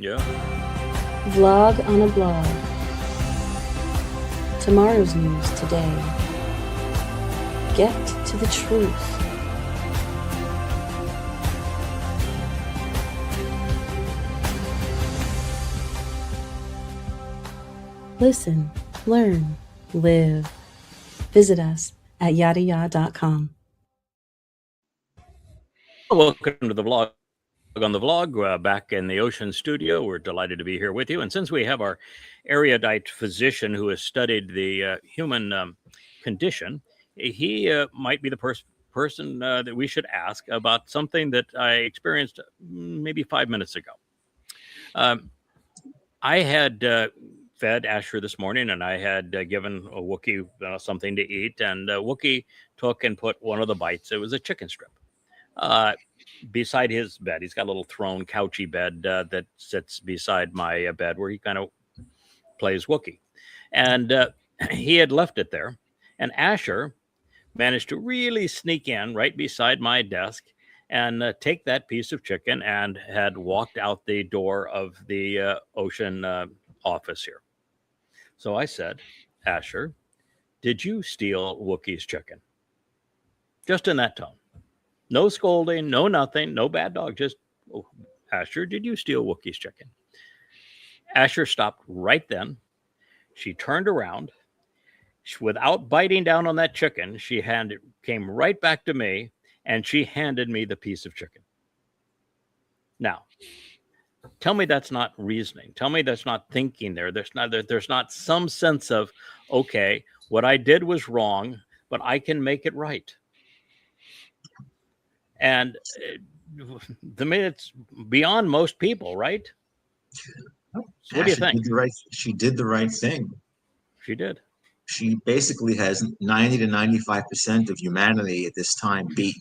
Yeah. Vlog on a blog. Tomorrow's news today. Get to the truth. Listen, learn, live. Visit us at yadayah.com. Welcome to the vlog on the vlog. Back in the Ocean Studio. We're delighted to be here with you. And since we have our erudite physician who has studied the human condition, he might be the person that we should ask about something that I experienced maybe 5 minutes ago. I had fed Asher this morning, and I had given a Wookiee something to eat, and Wookiee took and put one of the bites. It was a chicken strip. Beside his bed. He's got a little throne, couchy bed that sits beside my bed where he kind of plays Wookiee. And he had left it there. And Asher managed to really sneak in right beside my desk and take that piece of chicken and had walked out the door of the Ocean office here. So I said, Asher, did you steal Wookiee's chicken? Just in that tone. No scolding, no nothing, no bad dog. Just, oh, Asher, did you steal Wookiee's chicken? Asher stopped right then. She turned around. Without biting down on that chicken, came right back to me, and she handed me the piece of chicken. Now, tell me that's not reasoning. Tell me that's not thinking there. There's not some sense of, okay, what I did was wrong, but I can make it right. And the minutes beyond most people, right? So what do you think? She did the right thing. She did. She basically has 90 to 95% of humanity at this time beaten.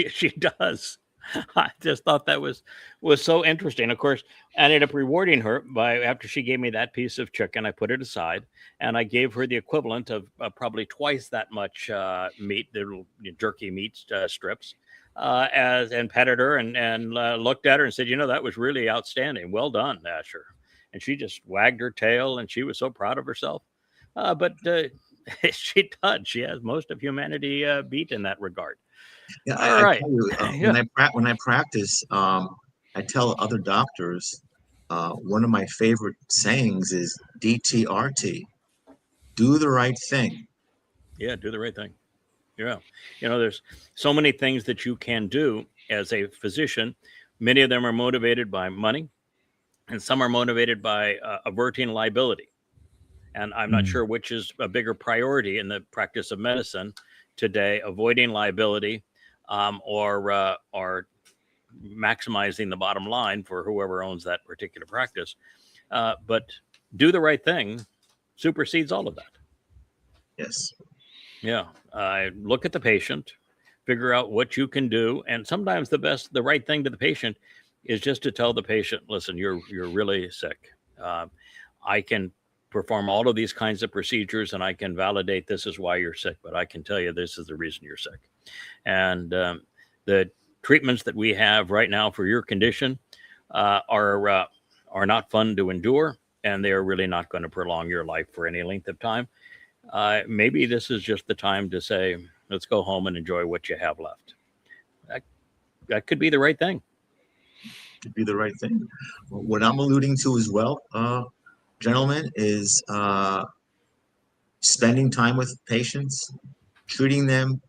She does. I just thought that was so interesting. Of course, I ended up rewarding her after she gave me that piece of chicken. I put it aside and I gave her the equivalent of probably twice that much meat, the little jerky meat strips. And petted her and looked at her and said, that was really outstanding. Well done, Asher. And she just wagged her tail and she was so proud of herself. But she does. She has most of humanity beat in that regard. Yeah, All right. I tell you, when I practice, I tell other doctors, one of my favorite sayings is DTRT, do the right thing. Yeah, do the right thing. Yeah. There's so many things that you can do as a physician. Many of them are motivated by money, and some are motivated by averting liability. And I'm not sure which is a bigger priority in the practice of medicine today, avoiding liability or maximizing the bottom line for whoever owns that particular practice. But do the right thing supersedes all of that. Yes. Yeah. Look at the patient, figure out what you can do. And sometimes the right thing to the patient is just to tell the patient, listen, you're really sick. I can perform all of these kinds of procedures and I can validate this is why you're sick, but I can tell you this is the reason you're sick. And the treatments that we have right now for your condition are not fun to endure, and they are really not going to prolong your life for any length of time. Maybe this is just the time to say, let's go home and enjoy what you have left. That could be the right thing. Could be the right thing. What I'm alluding to as well, gentlemen, is spending time with patients, treating them,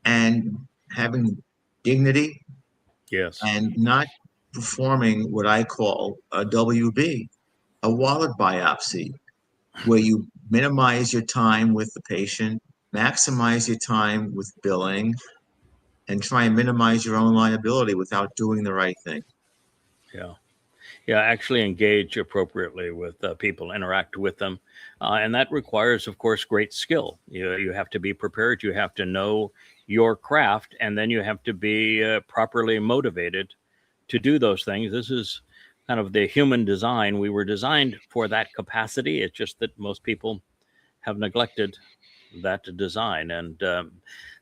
and having dignity. Yes. And not performing what I call a WB, a wallet biopsy, where you minimize your time with the patient, maximize your time with billing, and try and minimize your own liability without doing the right thing. Yeah. Yeah, actually engage appropriately with people, interact with them. And that requires, of course, great skill. You have to be prepared. You have to know your craft, and then you have to be properly motivated to do those things. This is kind of the human design. We were designed for that capacity. It's just that most people have neglected that design, and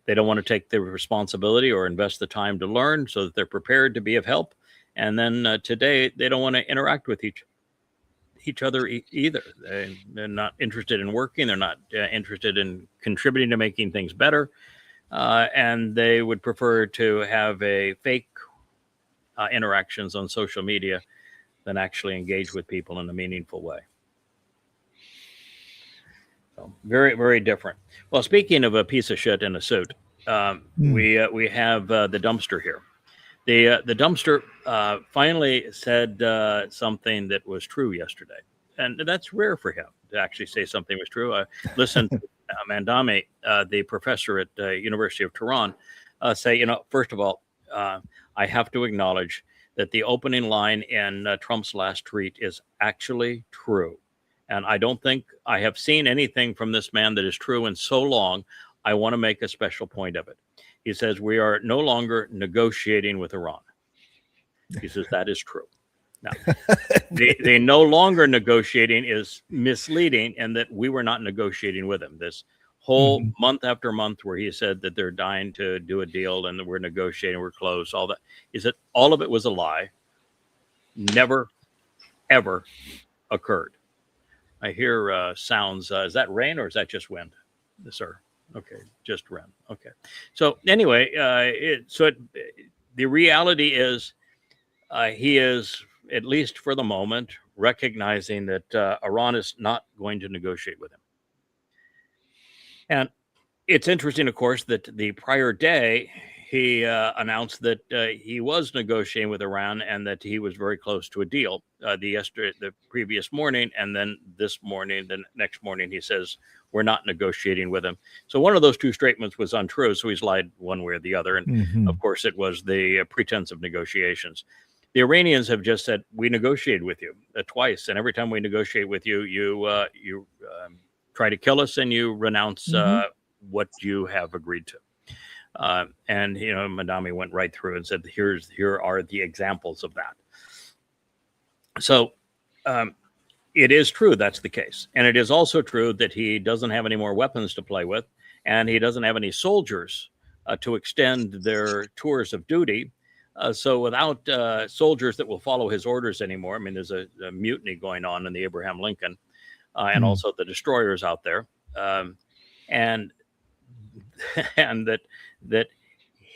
they don't want to take the responsibility or invest the time to learn so that they're prepared to be of help. And then today they don't want to interact with each other either. They're not interested in working. They're not interested in contributing to making things better. And they would prefer to have a fake interactions on social media than actually engage with people in a meaningful way. So very, very different. Well, speaking of a piece of shit in a suit, we have the dumpster here. The dumpster finally said something that was true yesterday. And that's rare for him to actually say something was true. I listened to Mandami, the professor at University of Tehran, say, first of all, I have to acknowledge that the opening line in Trump's last tweet is actually true. And I don't think I have seen anything from this man that is true in so long. I want to make a special point of it. He says, we are no longer negotiating with Iran. He says, that is true. Now, the no longer negotiating is misleading, and that we were not negotiating with him. This whole month after month where he said that they're dying to do a deal and that we're negotiating, we're close, all that, is that all of it was a lie. Never, ever occurred. I hear sounds. Is that rain or is that just wind, sir? Okay, just rain. Okay. So anyway, the reality is he is, at least for the moment, recognizing that Iran is not going to negotiate with him. And it's interesting, of course, that the prior day he announced that he was negotiating with Iran and that he was very close to a deal. The previous morning, and then this morning, the next morning, he says we're not negotiating with him. So one of those two statements was untrue. So he's lied one way or the other. And of course, it was the pretense of negotiations. The Iranians have just said, we negotiated with you twice. And every time we negotiate with you, you try to kill us and you renounce what you have agreed to. And, Madami went right through and said, here are the examples of that. So it is true that's the case. And it is also true that he doesn't have any more weapons to play with, and he doesn't have any soldiers to extend their tours of duty. So without soldiers that will follow his orders anymore, I mean, there's a mutiny going on in the Abraham Lincoln and also the destroyers out there. And that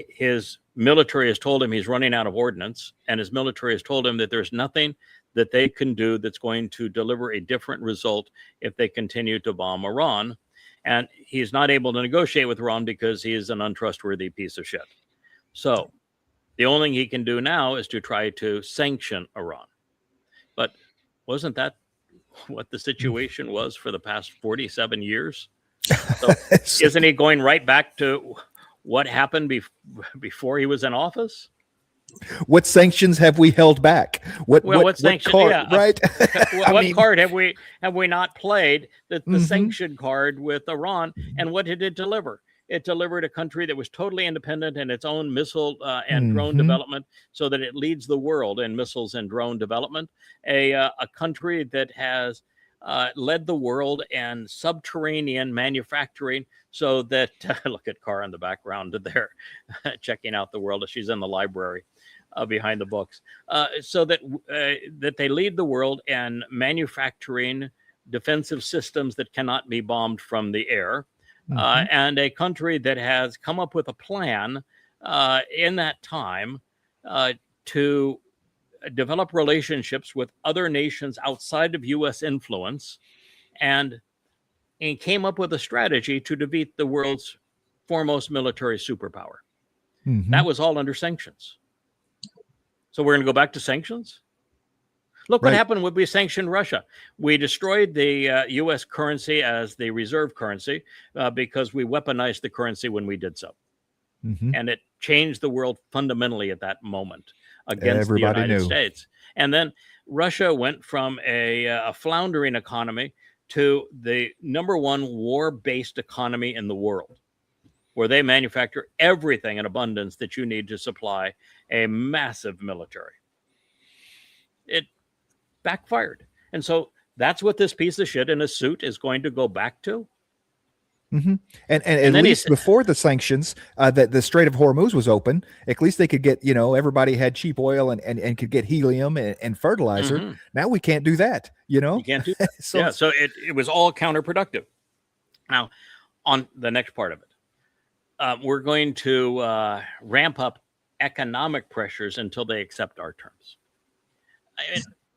his military has told him he's running out of ordnance, and his military has told him that there's nothing that they can do that's going to deliver a different result if they continue to bomb Iran. And he's not able to negotiate with Iran because he is an untrustworthy piece of shit. So the only thing he can do now is to try to sanction Iran. But wasn't that what the situation was for the past 47 years? So isn't he going right back to what happened before he was in office? What sanctions have we held back? What sanction? Card, yeah, right? what card have we not played? The sanction card with Iran, and what did it deliver? It delivered a country that was totally independent in its own missile and drone development, so that it leads the world in missiles and drone development. A country that has led the world in subterranean manufacturing, so that look at Cara in the background there, checking out the world. She's in the library behind the books, so that they lead the world in manufacturing defensive systems that cannot be bombed from the air, and a country that has come up with a plan in that time to develop relationships with other nations outside of U.S. influence, and came up with a strategy to defeat the world's foremost military superpower. That was all under sanctions. So we're going to go back to sanctions? Look what happened when we sanctioned Russia. We destroyed the U.S. currency as the reserve currency because we weaponized the currency when we did so. And it changed the world fundamentally at that moment against the United States. And then Russia went from a floundering economy to the number one war-based economy in the world, where they manufacture everything in abundance that you need to supply a massive military. It backfired. And so that's what this piece of shit in a suit is going to go back to. Mm-hmm. And at And then least before the sanctions, that the Strait of Hormuz was open. At least they could get, everybody had cheap oil and could get helium and fertilizer. Mhm. Now we can't do that. You can't do that. So So it was all counterproductive. Now, on the next part of it, we're going to ramp up economic pressures until they accept our terms.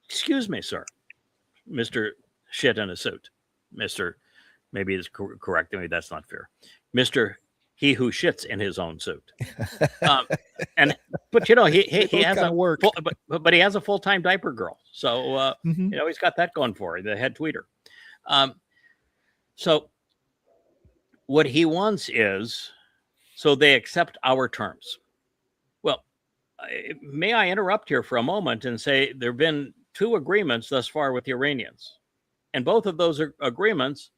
Excuse me, sir, Mr. Shit in a suit, Mr. Maybe it's correct. Maybe that's not fair. Mr. He who shits in his own suit. But he has a work. But he has a full-time diaper girl. So Mm-hmm. he's got that going for him, the head tweeter. So what he wants is, so they accept our terms. Well, may I interrupt here for a moment and say there have been 2 agreements thus far with the Iranians, and both of those agreements,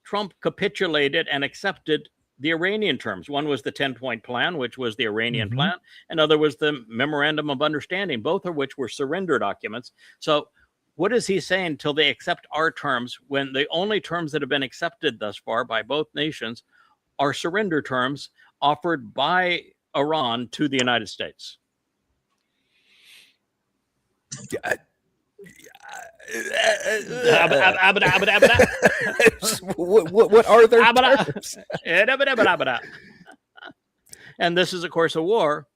Trump capitulated and accepted the Iranian terms. One was the 10-point plan, which was the Iranian Mm-hmm. plan. Another was the Memorandum of Understanding, both of which were surrender documents. So what is he saying till they accept our terms, when the only terms that have been accepted thus far by both nations are surrender terms offered by Iran to the United States? What are their terms? And this is, of course, a war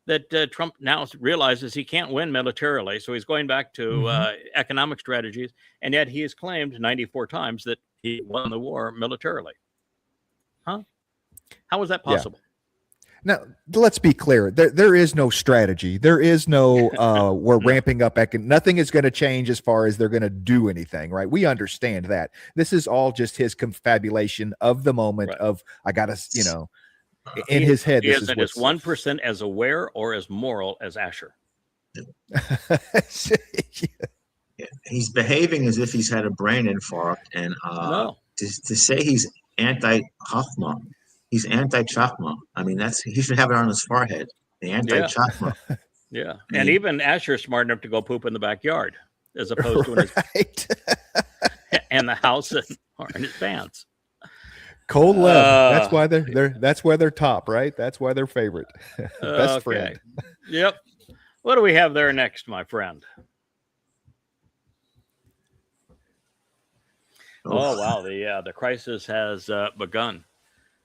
that Trump now realizes he can't win militarily. So he's going back to economic strategies. And yet he has claimed 94 times that he won the war militarily. Huh? How is that possible? Now, let's be clear. There is no strategy. There is no, we're ramping up. Nothing is going to change as far as they're going to do anything, right? We understand that. This is all just his confabulation of the moment of, I got to, in his head. He isn't as 1% as aware or as moral as Asher. Yeah. He's behaving as if he's had a brain infarct. And to say he's anti-Chachma, he's anti-Chachma. I mean, he should have it on his forehead. The anti-Chachma. Yeah. And even Asher's smart enough to go poop in the backyard, as opposed to in the house or in his pants. Cold lead. That's why they're top, right? That's why they're favorite. Best friend. Yep. What do we have there next, my friend? Oh wow, the crisis has begun.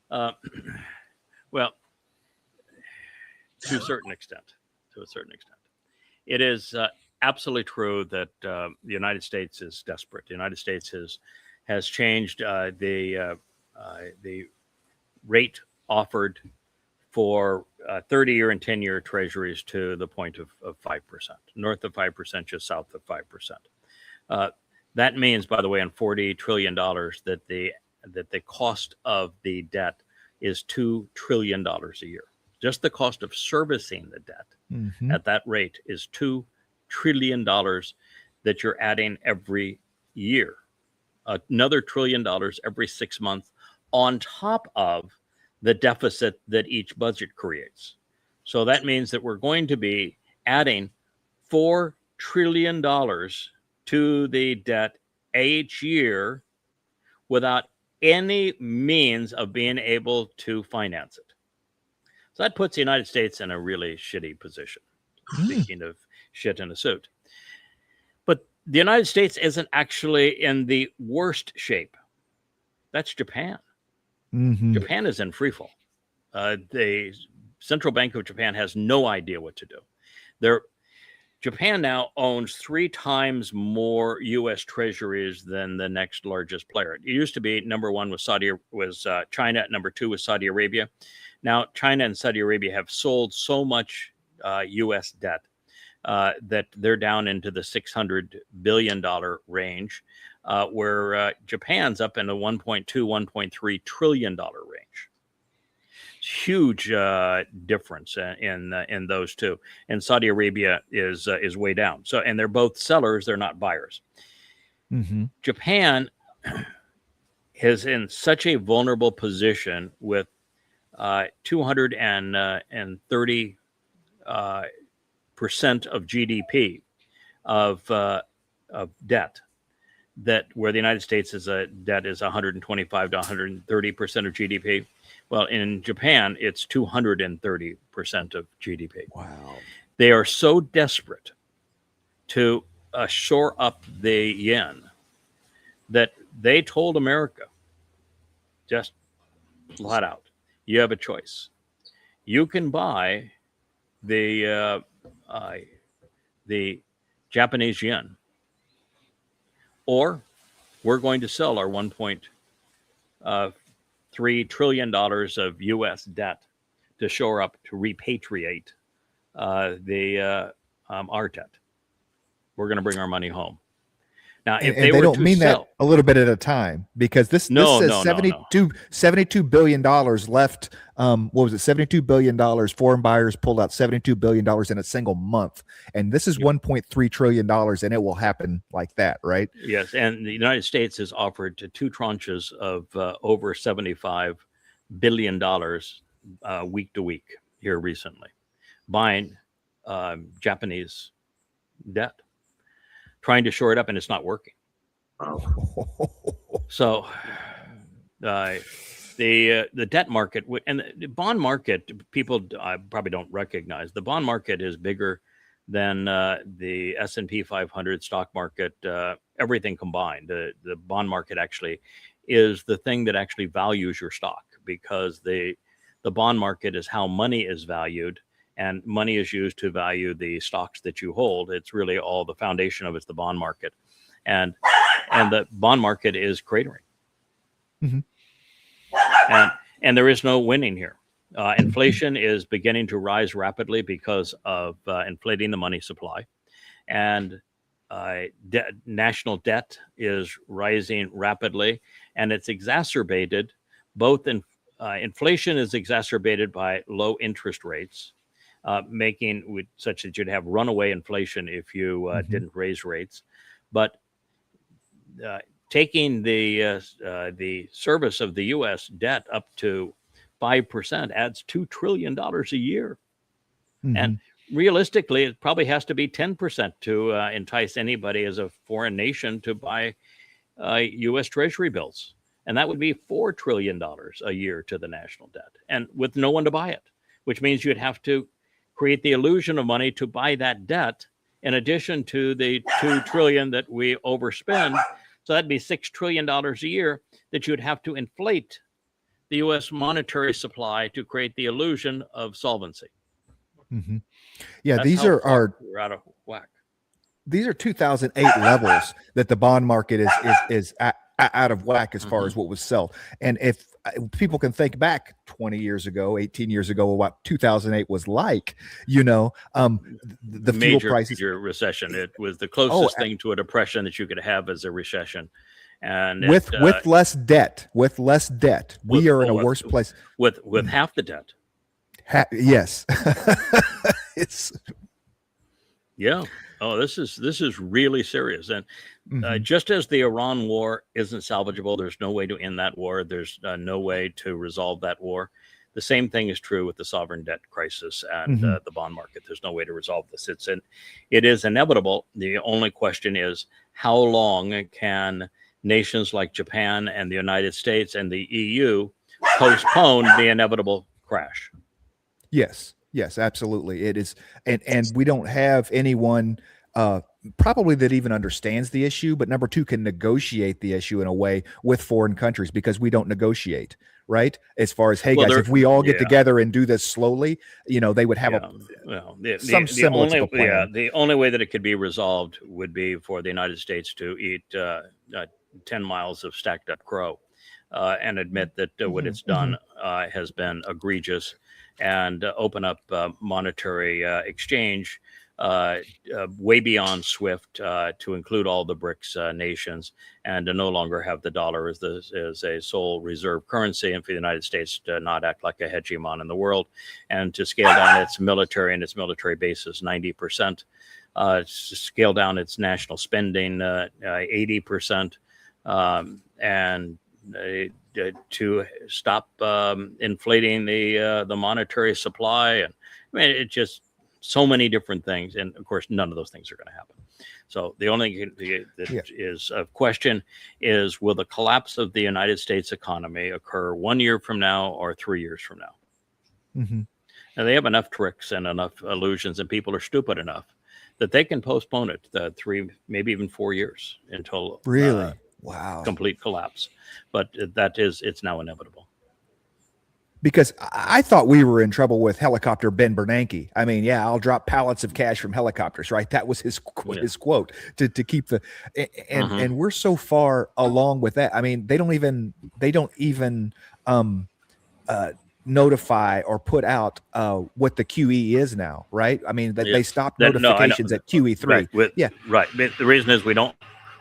Well, to a certain extent, it is absolutely true that the United States is desperate. The United States has changed the rate offered for 30-year and 10-year treasuries to the point of 5%, north of 5%, just south of 5%. That means, by the way, on $40 trillion, that the cost of the debt is $2 trillion a year. Just the cost of servicing the debt at that rate is $2 trillion that you're adding every year. Another $1 trillion every 6 months on top of the deficit that each budget creates. So that means that we're going to be adding $4 trillion to the debt each year without any means of being able to finance it. So that puts the United States in a really shitty position. Speaking of shit in a suit. But the United States isn't actually in the worst shape. That's Japan. Japan is in free fall. The Central Bank of Japan has no idea what to do. Japan now owns 3 times more U.S. treasuries than the next largest player. It used to be number 1 was China, number 2 was Saudi Arabia. Now China and Saudi Arabia have sold so much U.S. debt that they're down into the $600 billion range, where Japan's up in the $1.2-1.3 trillion range. Huge difference in those two, and Saudi Arabia is way down. So, and they're both sellers; they're not buyers. Japan is in such a vulnerable position with 230% of GDP of debt that where the United States is a debt is 125 to 130% of GDP. Well, in Japan, it's 230% of GDP. Wow. They are so desperate to shore up the yen that they told America, just flat out, you have a choice. You can buy the Japanese yen, or we're going to sell our $1.3 trillion of U.S. debt to shore up, to repatriate our debt. We're going to bring our money home. Now, if they don't mean that a little bit at a time, because this says $72 billion left. What was it? $72 billion. Foreign buyers pulled out $72 billion in a single month. And this is $1.3 trillion, and it will happen like that, right? Yes. And the United States has offered to 2 tranches of over $75 billion week to week here recently, buying Japanese debt, trying to shore it up, and it's not working. So the debt market and the bond market, people probably don't recognize. The bond market is bigger than the S&P 500 stock market, everything combined. The bond market actually is the thing that actually values your stock, because the bond market is how money is valued, and money is used to value the stocks that you hold. It's really all the foundation of it's the bond market. And the bond market is cratering. Mm-hmm. And there is no winning here. Inflation is beginning to rise rapidly because of inflating the money supply. And national debt is rising rapidly, and it's exacerbated. Inflation is exacerbated by low interest rates, making such that you'd have runaway inflation if you didn't raise rates. But taking the service of the U.S. debt up to 5% adds $2 trillion a year. Mm-hmm. And realistically, it probably has to be 10% to entice anybody as a foreign nation to buy U.S. Treasury bills. And that would be $4 trillion a year to the national debt, and with no one to buy it, which means you'd have to create the illusion of money to buy that debt, in addition to the $2 trillion that we overspend. So that'd be $6 trillion a year that you'd have to inflate the U.S. monetary supply to create the illusion of solvency. Mm-hmm. Yeah, That's these are we're out of whack. These are 2008 levels that the bond market is out of whack as far as what was sold. And if people can think back 20 years ago, 18 years ago, what 2008 was like, the fuel prices. Major recession. It was the closest thing to a depression that you could have as a recession. And with less debt, we are in a worse place. With half the debt. Yes. Yeah. Oh, this is really serious. And just as the Iran war isn't salvageable, there's no way to end that war. There's no way to resolve that war. The same thing is true with the sovereign debt crisis and the bond market. There's no way to resolve this. It is inevitable. The only question is, how long can nations like Japan and the United States and the EU postpone the inevitable crash? Yes, absolutely. It is. And we don't have anyone probably that even understands the issue, but number two, can negotiate the issue in a way with foreign countries, because we don't negotiate, right? As far as, hey, guys, if we all get together and do this slowly, they would have some semblance of a plan. Yeah, the only way that it could be resolved would be for the United States to eat 10 miles of stacked up crow and admit that what it's done has been egregious, and open up monetary exchange way beyond SWIFT to include all the BRICS nations, and to no longer have the dollar as a sole reserve currency, and for the United States to not act like a hegemon in the world, and to scale down its military and its military bases 90%, scale down its national spending 80%, and to stop inflating the monetary supply. And I mean, it's just so many different things. And of course, none of those things are going to happen. So the only thing that is a question is, will the collapse of the United States economy occur 1 year from now or 3 years from now? Mm-hmm. Now, they have enough tricks and enough illusions, and people are stupid enough that they can postpone it 3, maybe even 4 years until Really? Wow. complete collapse. But it's now inevitable. Because I thought we were in trouble with helicopter Ben Bernanke. I mean, yeah, I'll drop pallets of cash from helicopters, right? That was his quote to keep the and we're so far along with that. I mean, they don't even notify or put out what the QE is now, right? I mean, they stopped notifications at QE3. Right. But the reason is we no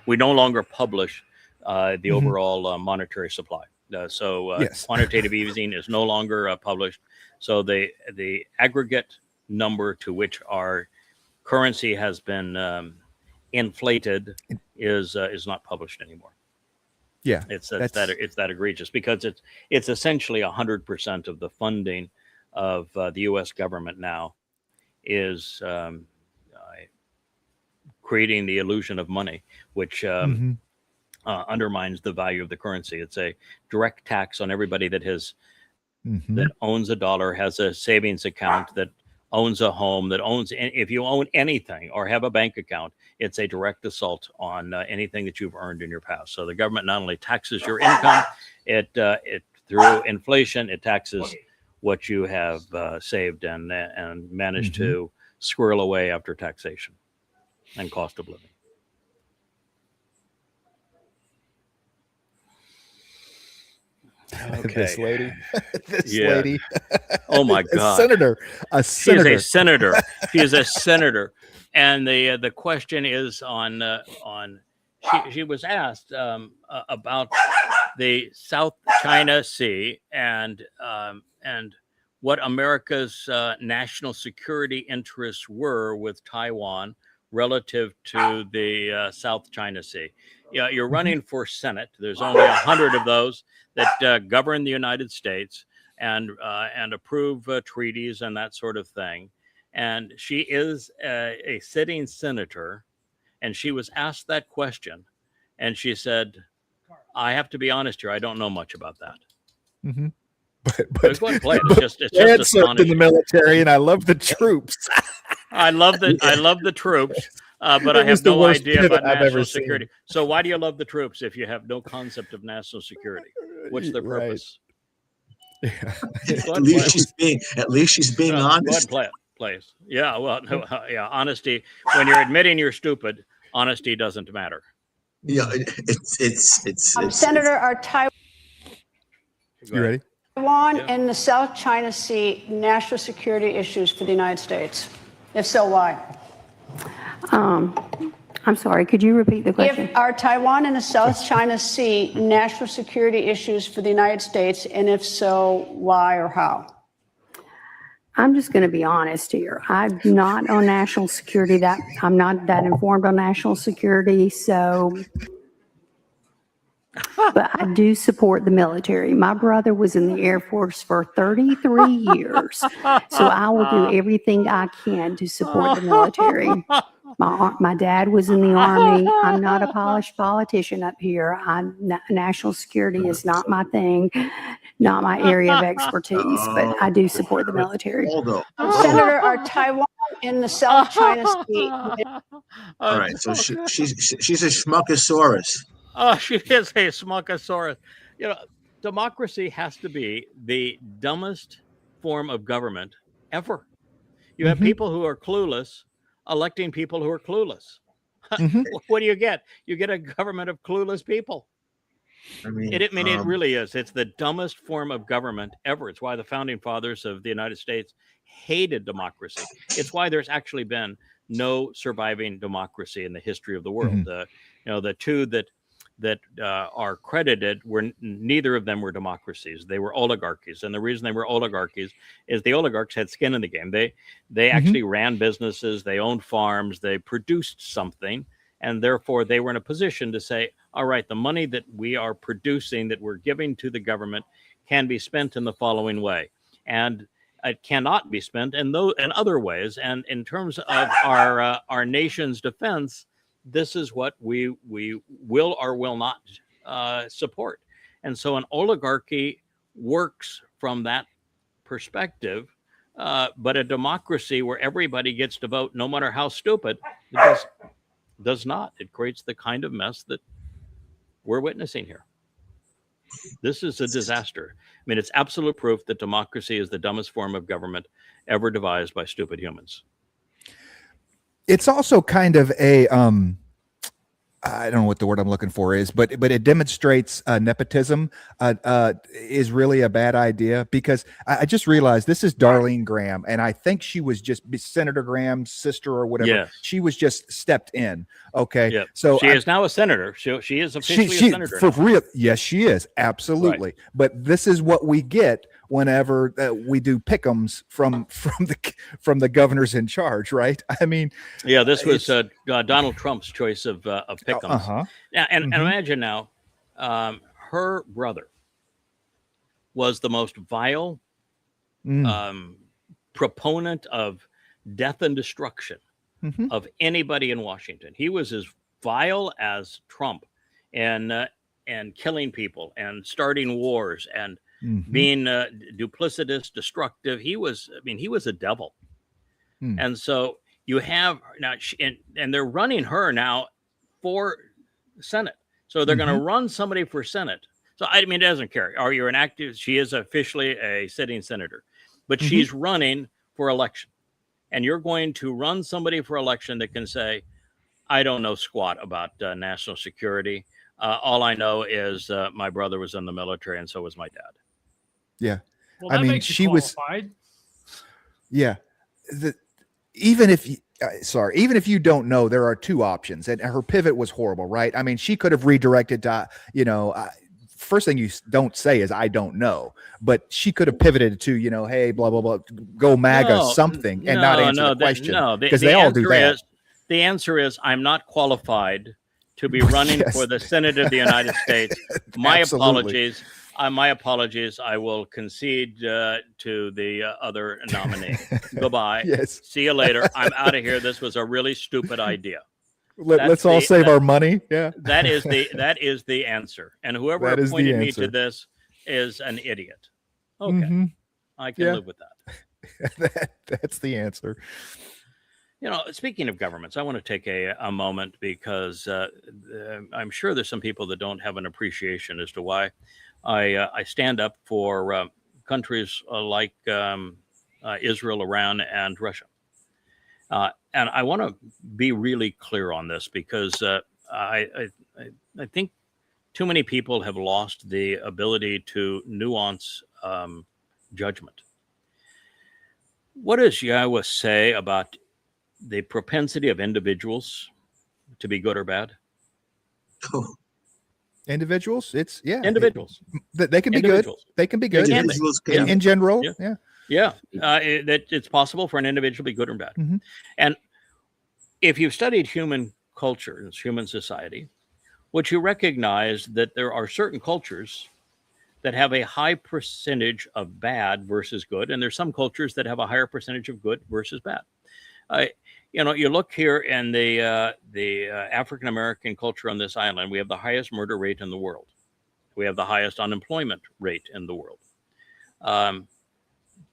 longer publish the overall monetary supply. Quantitative easing is no longer published. So the aggregate number to which our currency has been inflated is not published anymore. Yeah, it's that egregious, because it's essentially 100% of the funding of the U.S. government now is creating the illusion of money, which undermines the value of the currency. It's a direct tax on everybody that that owns a dollar, has a savings account, that owns a home, that owns, if you own anything or have a bank account, it's a direct assault on anything that you've earned in your past. So the government not only taxes your income, it through inflation, it taxes what you have saved and managed to squirrel away after taxation and cost of living. Okay. This lady. Oh my God. A senator. She is a senator. She is a senator. And the question is she was asked about the South China Sea and what America's national security interests were with Taiwan relative to the South China Sea. Yeah, you're running for Senate. There's only 100 of those that govern the United States and approve treaties and that sort of thing. And she is a sitting senator, and she was asked that question, and she said, "I have to be honest here. I don't know much about that." Mm-hmm. But go ahead and play it. It's just astonishing. In the military, and I love the troops. I love the troops. But I have no idea about national security. So why do you love the troops if you have no concept of national security? What's their purpose? Right. Yeah. At least she's being honest. Go ahead, play it. Yeah, well, yeah, honesty. When you're admitting you're stupid, honesty doesn't matter. Yeah, it's Senator, are Taiwan You ready? and the South China Sea national security issues for the United States? If so, why? I'm sorry, could you repeat the question? Are Taiwan and the South China Sea national security issues for the United States, and if so, why or how? I'm just going to be honest here. I'm not on national security. I'm not that informed on national security, but I do support the military. My brother was in the Air Force for 33 years, so I will do everything I can to support the military. My dad was in the Army. I'm not a polished politician up here. National security is not my thing, not my area of expertise, but I do support the military. Senator, are Taiwan in the South China Sea? All right, so she's a schmuckosaurus. Oh, she is a schmuckosaurus. You know, democracy has to be the dumbest form of government ever. You have people who are clueless electing people who are clueless. What do you get? You get a government of clueless people. I mean, it really is. It's the dumbest form of government ever. It's why the founding fathers of the United States hated democracy. It's why there's actually been no surviving democracy in the history of the world. The two that are credited neither of them were democracies. They were oligarchies, and the reason they were oligarchies is the oligarchs had skin in the game. They actually ran businesses, they owned farms, they produced something, and therefore they were in a position to say, all right, the money that we are producing, that we're giving to the government, can be spent in the following way, and it cannot be spent in other ways. And in terms of our nation's defense, this is what we will or will not support. And so an oligarchy works from that perspective, but a democracy where everybody gets to vote, no matter how stupid, does not. It creates the kind of mess that we're witnessing here. This is a disaster. I mean, it's absolute proof that democracy is the dumbest form of government ever devised by stupid humans. It's also kind of a I don't know what the word I'm looking for is, but it demonstrates nepotism is really a bad idea, because I just realized this is Darlene Graham, and I think she was just Senator Graham's sister or whatever. Yes. She was just stepped in. Okay, Yep. so she is now a senator. She is officially a senator for now. real. Yes, she is, absolutely. Right. But this is what we get whenever we do pick'ems from the governors in charge, right? I mean, Yeah, this was Donald Trump's choice of pick'ems. And imagine now, her brother was the most vile proponent of death and destruction of anybody in Washington. He was as vile as Trump, and killing people and starting wars and being duplicitous, destructive. He was a devil. And so you have now, and they're running her now for Senate. So they're going to run somebody for Senate. So I mean, it doesn't care. Are you an active? She is officially a sitting senator, but she's running for election. And you're going to run somebody for election that can say, I don't know squat about national security. All I know is my brother was in the military, and so was my dad. Yeah. Well, that makes you qualified. Yeah. Even if you don't know, there are two options, and her pivot was horrible, right? I mean, she could have redirected to, first thing you don't say is, I don't know, but she could have pivoted to, hey, blah, blah, blah, go MAGA something and not answer the question. Because they all do that. The answer is, I'm not qualified to be running for the Senate of the United States. My apologies. My apologies. I will concede to the other nominee. Goodbye. Yes. See you later. I'm out of here. This was a really stupid idea. Let's all save our money. Yeah. That is the answer. And whoever appointed me to this is an idiot. Okay. I can live with that. That's the answer. Speaking of governments, I want to take a moment, because I'm sure there's some people that don't have an appreciation as to why I stand up for countries like Israel, Iran, and Russia. And I want to be really clear on this, because I think too many people have lost the ability to nuance judgment. What does Yahowah say about the propensity of individuals to be good or bad? Individuals, individuals. They can be good. They can be good in general. That it's possible for an individual to be good or bad. And if you've studied human culture and human society, what you recognize that there are certain cultures that have a high percentage of bad versus good, and there's some cultures that have a higher percentage of good versus bad. You look here in the African American culture on this island, we have the highest murder rate in the world. We have the highest unemployment rate in the world.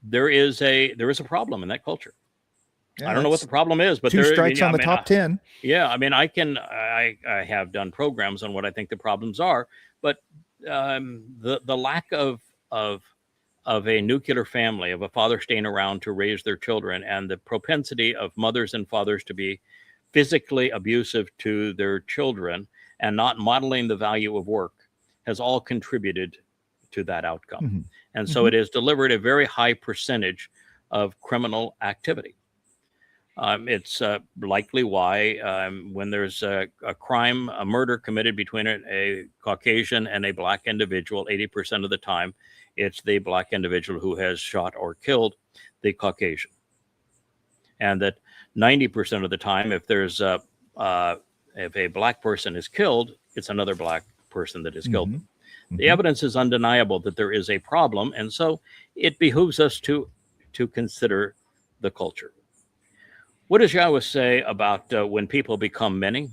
There is a problem in that culture. Yeah, I don't know what the problem is, but two strikes on the top 10. Yeah, I mean, I have done programs on what I think the problems are, but the lack of a nuclear family, of a father staying around to raise their children, and the propensity of mothers and fathers to be physically abusive to their children and not modeling the value of work has all contributed to that outcome. And so it has delivered a very high percentage of criminal activity. It's likely why when there's a crime, a murder committed between a Caucasian and a Black individual, 80% of the time, it's the Black individual who has shot or killed the Caucasian. And that 90% of the time, if a Black person is killed, it's another Black person that has killed them. The evidence is undeniable that there is a problem, and so it behooves us to consider the culture. What does Yahowah say about when people become many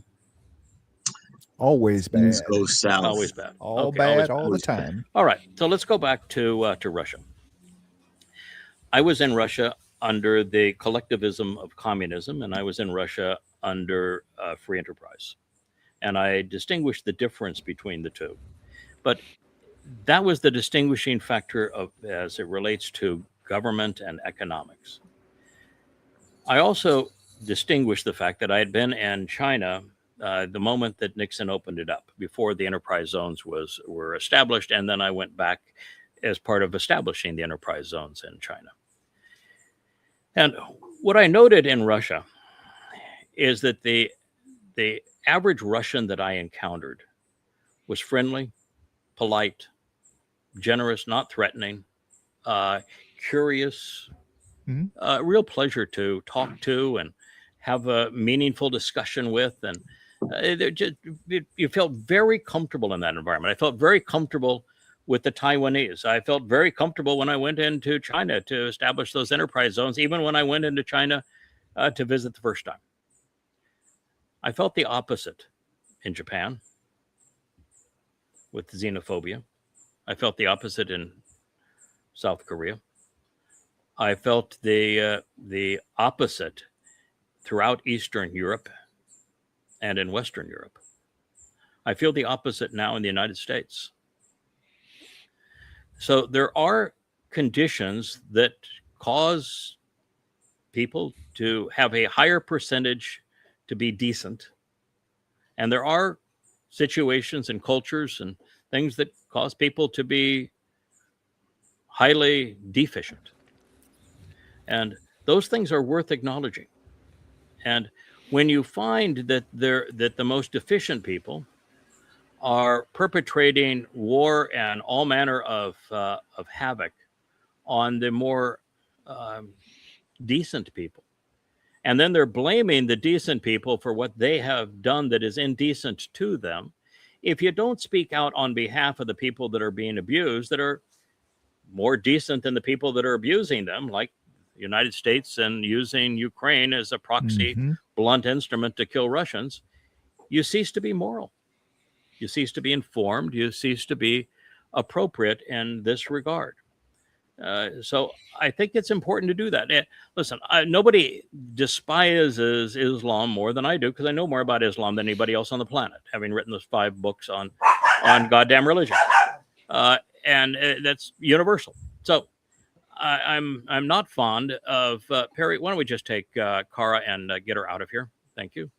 Always bad. Things go south. Always bad. All Okay, bad always all the time. All right, so let's go back to Russia. I was in Russia under the collectivism of communism, and I was in Russia under free enterprise. And I distinguished the difference between the two. But that was the distinguishing factor of as it relates to government and economics. I also distinguished the fact that I had been in China the moment that Nixon opened it up, before the enterprise zones were established, and then I went back as part of establishing the enterprise zones in China. And what I noted in Russia is that the average Russian that I encountered was friendly, polite, generous, not threatening, curious, real pleasure to talk to and have a meaningful discussion with. And you felt very comfortable in that environment. I felt very comfortable with the Taiwanese. I felt very comfortable when I went into China to establish those enterprise zones, even when I went into China to visit the first time. I felt the opposite in Japan with xenophobia. I felt the opposite in South Korea. I felt the opposite throughout Eastern Europe and in Western Europe. I feel the opposite now in the United States. So there are conditions that cause people to have a higher percentage to be decent. And there are situations and cultures and things that cause people to be highly deficient. And those things are worth acknowledging. And when you find that the most deficient people are perpetrating war and all manner of havoc on the more decent people, and then they're blaming the decent people for what they have done that is indecent to them, if you don't speak out on behalf of the people that are being abused, that are more decent than the people that are abusing them, like the United States and using Ukraine as a proxy blunt instrument to kill Russians, you cease to be moral. You cease to be informed. You cease to be appropriate in this regard. So I think it's important to do that. Listen, nobody despises Islam more than I do, because I know more about Islam than anybody else on the planet, having written those 5 books on goddamn religion. And that's universal. So I'm not fond of Perry. Why don't we just take Cara and get her out of here? Thank you.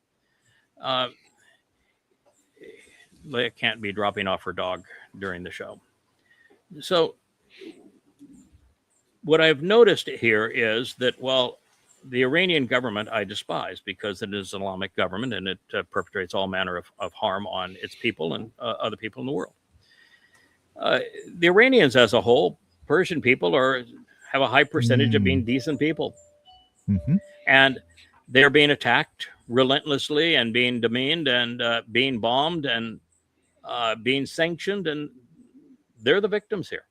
Leah can't be dropping off her dog during the show. So what I've noticed here is that, well, the Iranian government I despise because it is an Islamic government and it perpetrates all manner of harm on its people and other people in the world. The Iranians as a whole, Persian people, have a high percentage of being decent people. And they're being attacked relentlessly and being demeaned and being bombed and being sanctioned, and they're the victims here.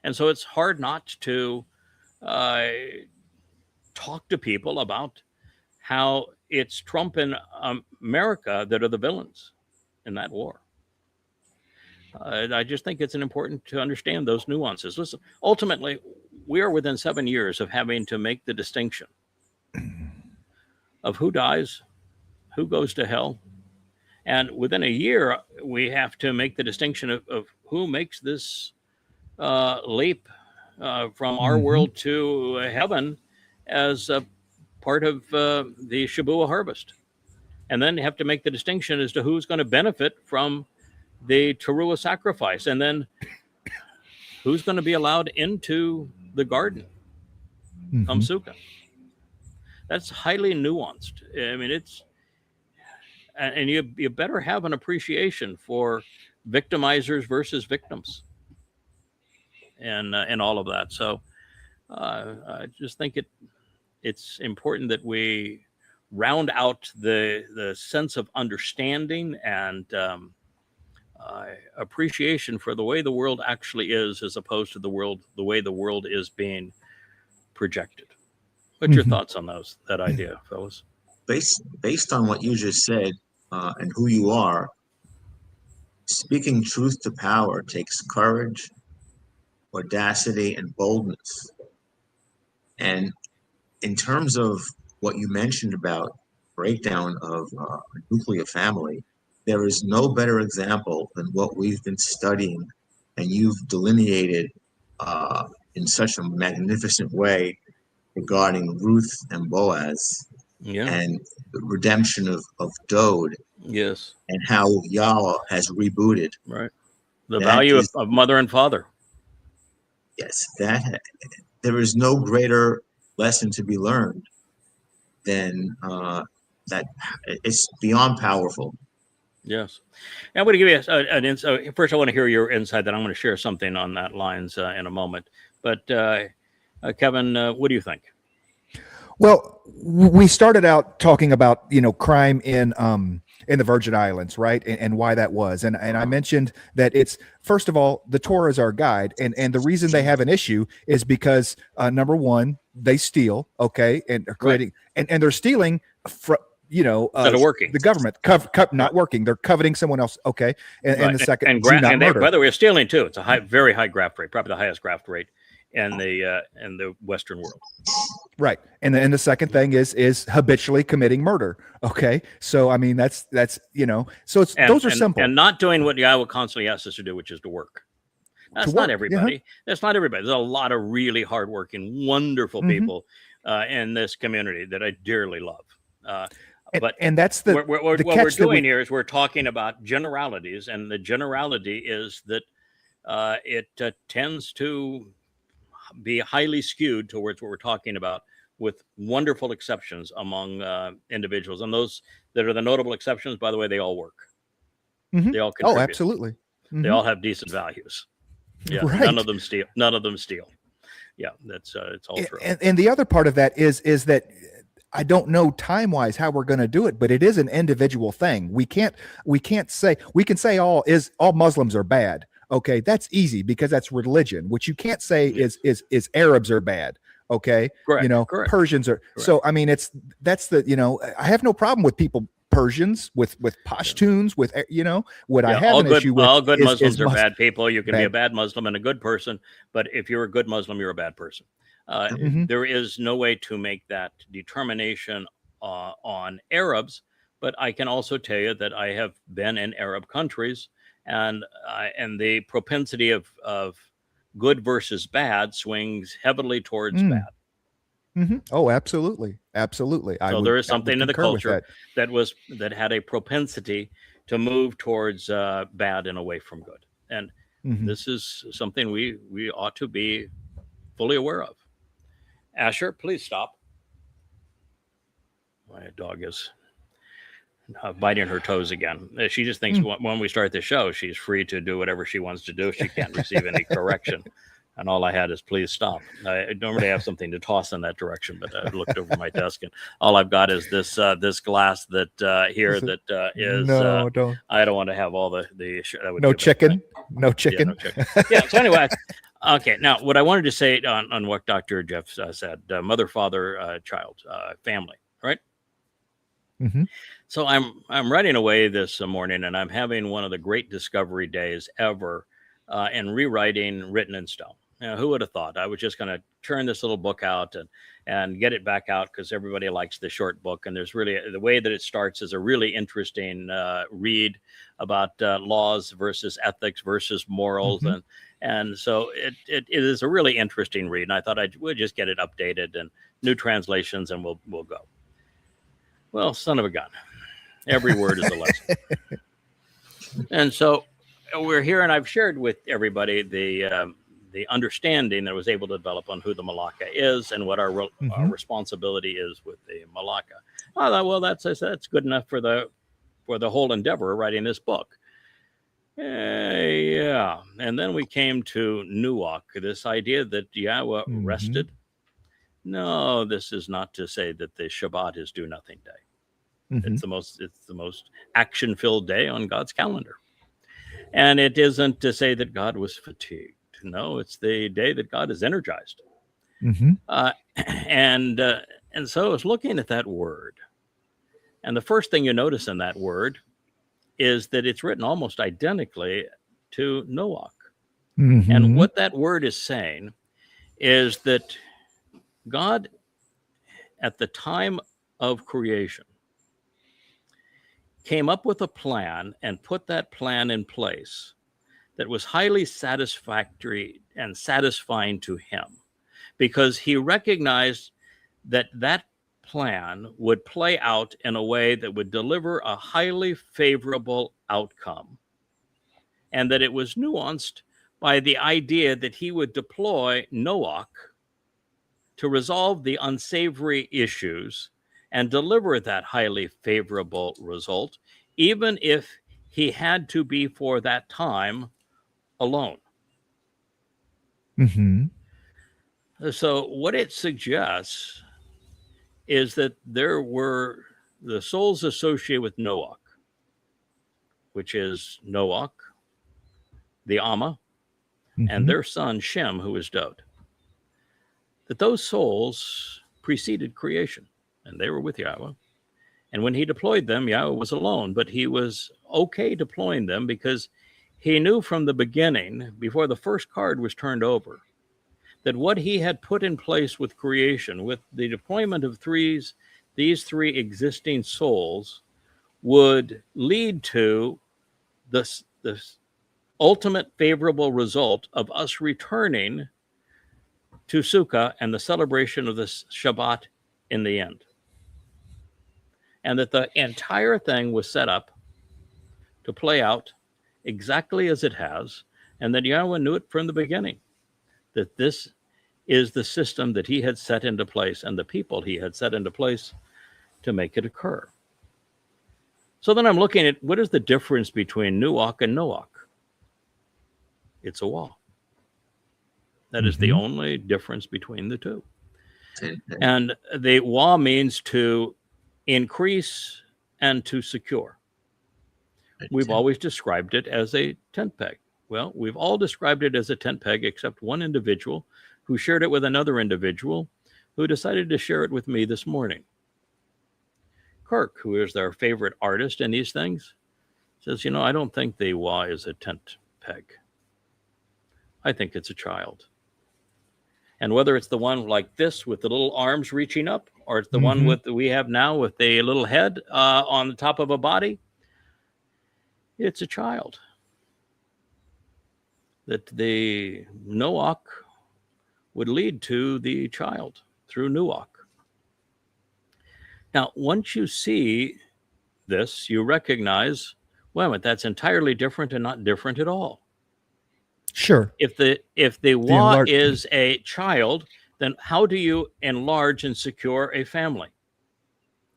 And so it's hard not to talk to people about how it's Trump and America that are the villains in that war. I just think it's important to understand those nuances. Listen, ultimately, we are within 7 years of having to make the distinction of who dies, who goes to hell. And within a year, we have to make the distinction of who makes this leap from our world to heaven as a part of the Shabuah harvest. And then you have to make the distinction as to who's going to benefit from the Teruah sacrifice, and then who's going to be allowed into the garden, come Sukkah. That's highly nuanced. I mean, and you better have an appreciation for victimizers versus victims and all of that. So I just think it's important that we round out the sense of understanding and appreciation for the way the world actually is, as opposed to the way the world is being projected. What's your thoughts on that idea, fellas? Based on what you just said and who you are, speaking truth to power takes courage, audacity, and boldness. And in terms of what you mentioned about breakdown of a nuclear family, there is no better example than what we've been studying and you've delineated in such a magnificent way regarding Ruth and Boaz and the redemption of Dode. Yes. And how Yahowah has rebooted. Right. The value of mother and father. Yes, there is no greater lesson to be learned than that. It's beyond powerful. Yes. I'm going to give you an insight. First, I want to hear your insight, then I'm going to share something on that lines in a moment. But Kevin, what do you think? Well, we started out talking about, crime in the Virgin Islands, right? And why that was. And I mentioned that it's, first of all, the Torah is our guide. And the reason they have an issue is because, number one, they steal, okay? And are creating, and they're stealing from, that are working. The government not working. They're coveting someone else. Okay. And the second, and by the way, are stealing too. It's a very high graft rate, probably the highest graft rate in the Western world. Right. And the second thing is habitually committing murder. Okay. So, I mean, that's, so it's, those are simple. And not doing what Yahowah constantly asks us to do, which is to work. That's not everybody. Uh-huh. That's not everybody. There's a lot of really hardworking, wonderful people in this community that I dearly love. And that's what we're doing here is we're talking about generalities, and the generality is that it tends to be highly skewed towards what we're talking about, with wonderful exceptions among individuals. And those that are the notable exceptions, by the way, they all work. They all contribute. Oh, absolutely. They all have decent values. Yeah, right. None of them steal. Yeah, that's it's all true. And the other part of that is that I don't know time-wise how we're going to do it, but it is an individual thing. We can say all Muslims are bad. Okay, that's easy because that's religion. What you can't say is Arabs are bad. Okay, correct. Correct. Persians are. Correct. So I mean, I have no problem with people Persians, with Pashtuns, with what I have an issue with. All good Muslims are bad people. You can be a bad Muslim and a good person, but if you're a good Muslim, you're a bad person. There is no way to make that determination on Arabs, but I can also tell you that I have been in Arab countries, and the propensity of good versus bad swings heavily towards bad. Oh, absolutely. So there is something in the culture that had a propensity to move towards bad and away from good, and this is something we ought to be fully aware of. Asher, please stop. My dog is biting her toes again. She just thinks when we start the show, she's free to do whatever she wants to do. She can't receive any correction. And all I had is please stop. I normally have something to toss in that direction, but I looked over my desk and all I've got is this glass that here that is. No, don't. I don't want to have all the no chicken. No chicken. Yeah, no chicken. Yeah. So anyway. Okay, now what I wanted to say on what Dr. Jeff said, mother, father, child, family, right? So I'm writing away this morning, and I'm having one of the great discovery days ever and rewriting Written in Stone. Who would have thought? I was just going to turn this little book out and get it back out because everybody likes the short book. And there's really, the way that it starts is a really interesting read about laws versus ethics versus morals. And so it is a really interesting read. And I thought we'd just get it updated and new translations and we'll go. Well, son of a gun. Every word is a lesson. And so we're here, and I've shared with everybody the understanding that I was able to develop on who the Malacca is and what our responsibility is with the Malacca. I thought, well, that's good enough for the whole endeavor of writing this book. Yeah. And then we came to Nuwach, this idea that Yahowah rested. No, this is not to say that the Shabbat is do nothing day. It's the most action-filled day on God's calendar. And it isn't to say that God was fatigued. No, it's the day that God is energized. And so I was looking at that word. And the first thing you notice in that word is that it's written almost identically to Noach. Mhm. And what that word is saying is that God, at the time of creation, came up with a plan and put that plan in place that was highly satisfactory and satisfying to him, because he recognized that that plan would play out in a way that would deliver a highly favorable outcome, and that it was nuanced by the idea that he would deploy Noach to resolve the unsavory issues and deliver that highly favorable result, even if he had to be for that time alone. Mhm. So what it suggests is that there were the souls associated with Noach, which is Noach, the Amma, and Mhm. their son Shem, who is Dod, that those souls preceded creation, and they were with Yahowah. And when he deployed them, Yahowah was alone, but he was okay deploying them because he knew from the beginning, before the first card was turned over, that what he had put in place with creation, with the deployment of these three existing souls, would lead to this ultimate favorable result of us returning to Sukkah and the celebration of this Shabbat in the end. And that the entire thing was set up to play out exactly as it has, and that Yahowah knew it from the beginning, that this is the system that he had set into place and the people he had set into place to make it occur. So then I'm looking at what is the difference between Nuwach and Noach? It's a wall. That is the only difference between the two. And the wall means to increase and to secure. We've always described it as a tent peg. Well, we've all described it as a tent peg except one individual who shared it with another individual who decided to share it with me this morning. Kirk, who is their favorite artist in these things, says, I don't think the wall is a tent peg. I think it's a child. And whether it's the one like this with the little arms reaching up, or it's the one we have now with the little head on the top of a body, it's a child. That the Noach would lead to the child through Nuwach. Now, once you see this, you recognize, wait a minute, that's entirely different and not different at all. Sure. If the Wa is a child, then how do you enlarge and secure a family?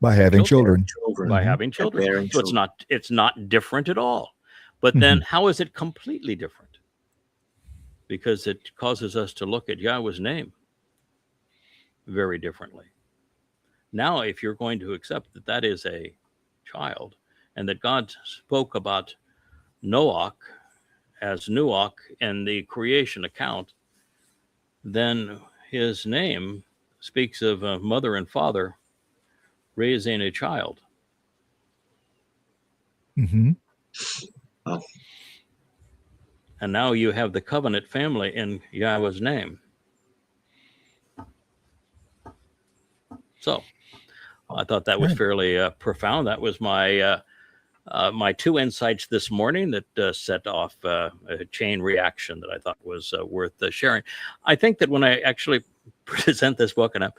By having children. By having children. So it's not different at all. But then how is it completely different? Because it causes us to look at Yahweh's name very differently. Now, if you're going to accept that that is a child and that God spoke about Noach as Nuwach in the creation account, then his name speaks of a mother and father raising a child. Oh. And now you have the covenant family in Yahweh's name. So I thought that was fairly profound. That was my my two insights this morning that set off a chain reaction that I thought was worth sharing. I think that when I actually present this book, and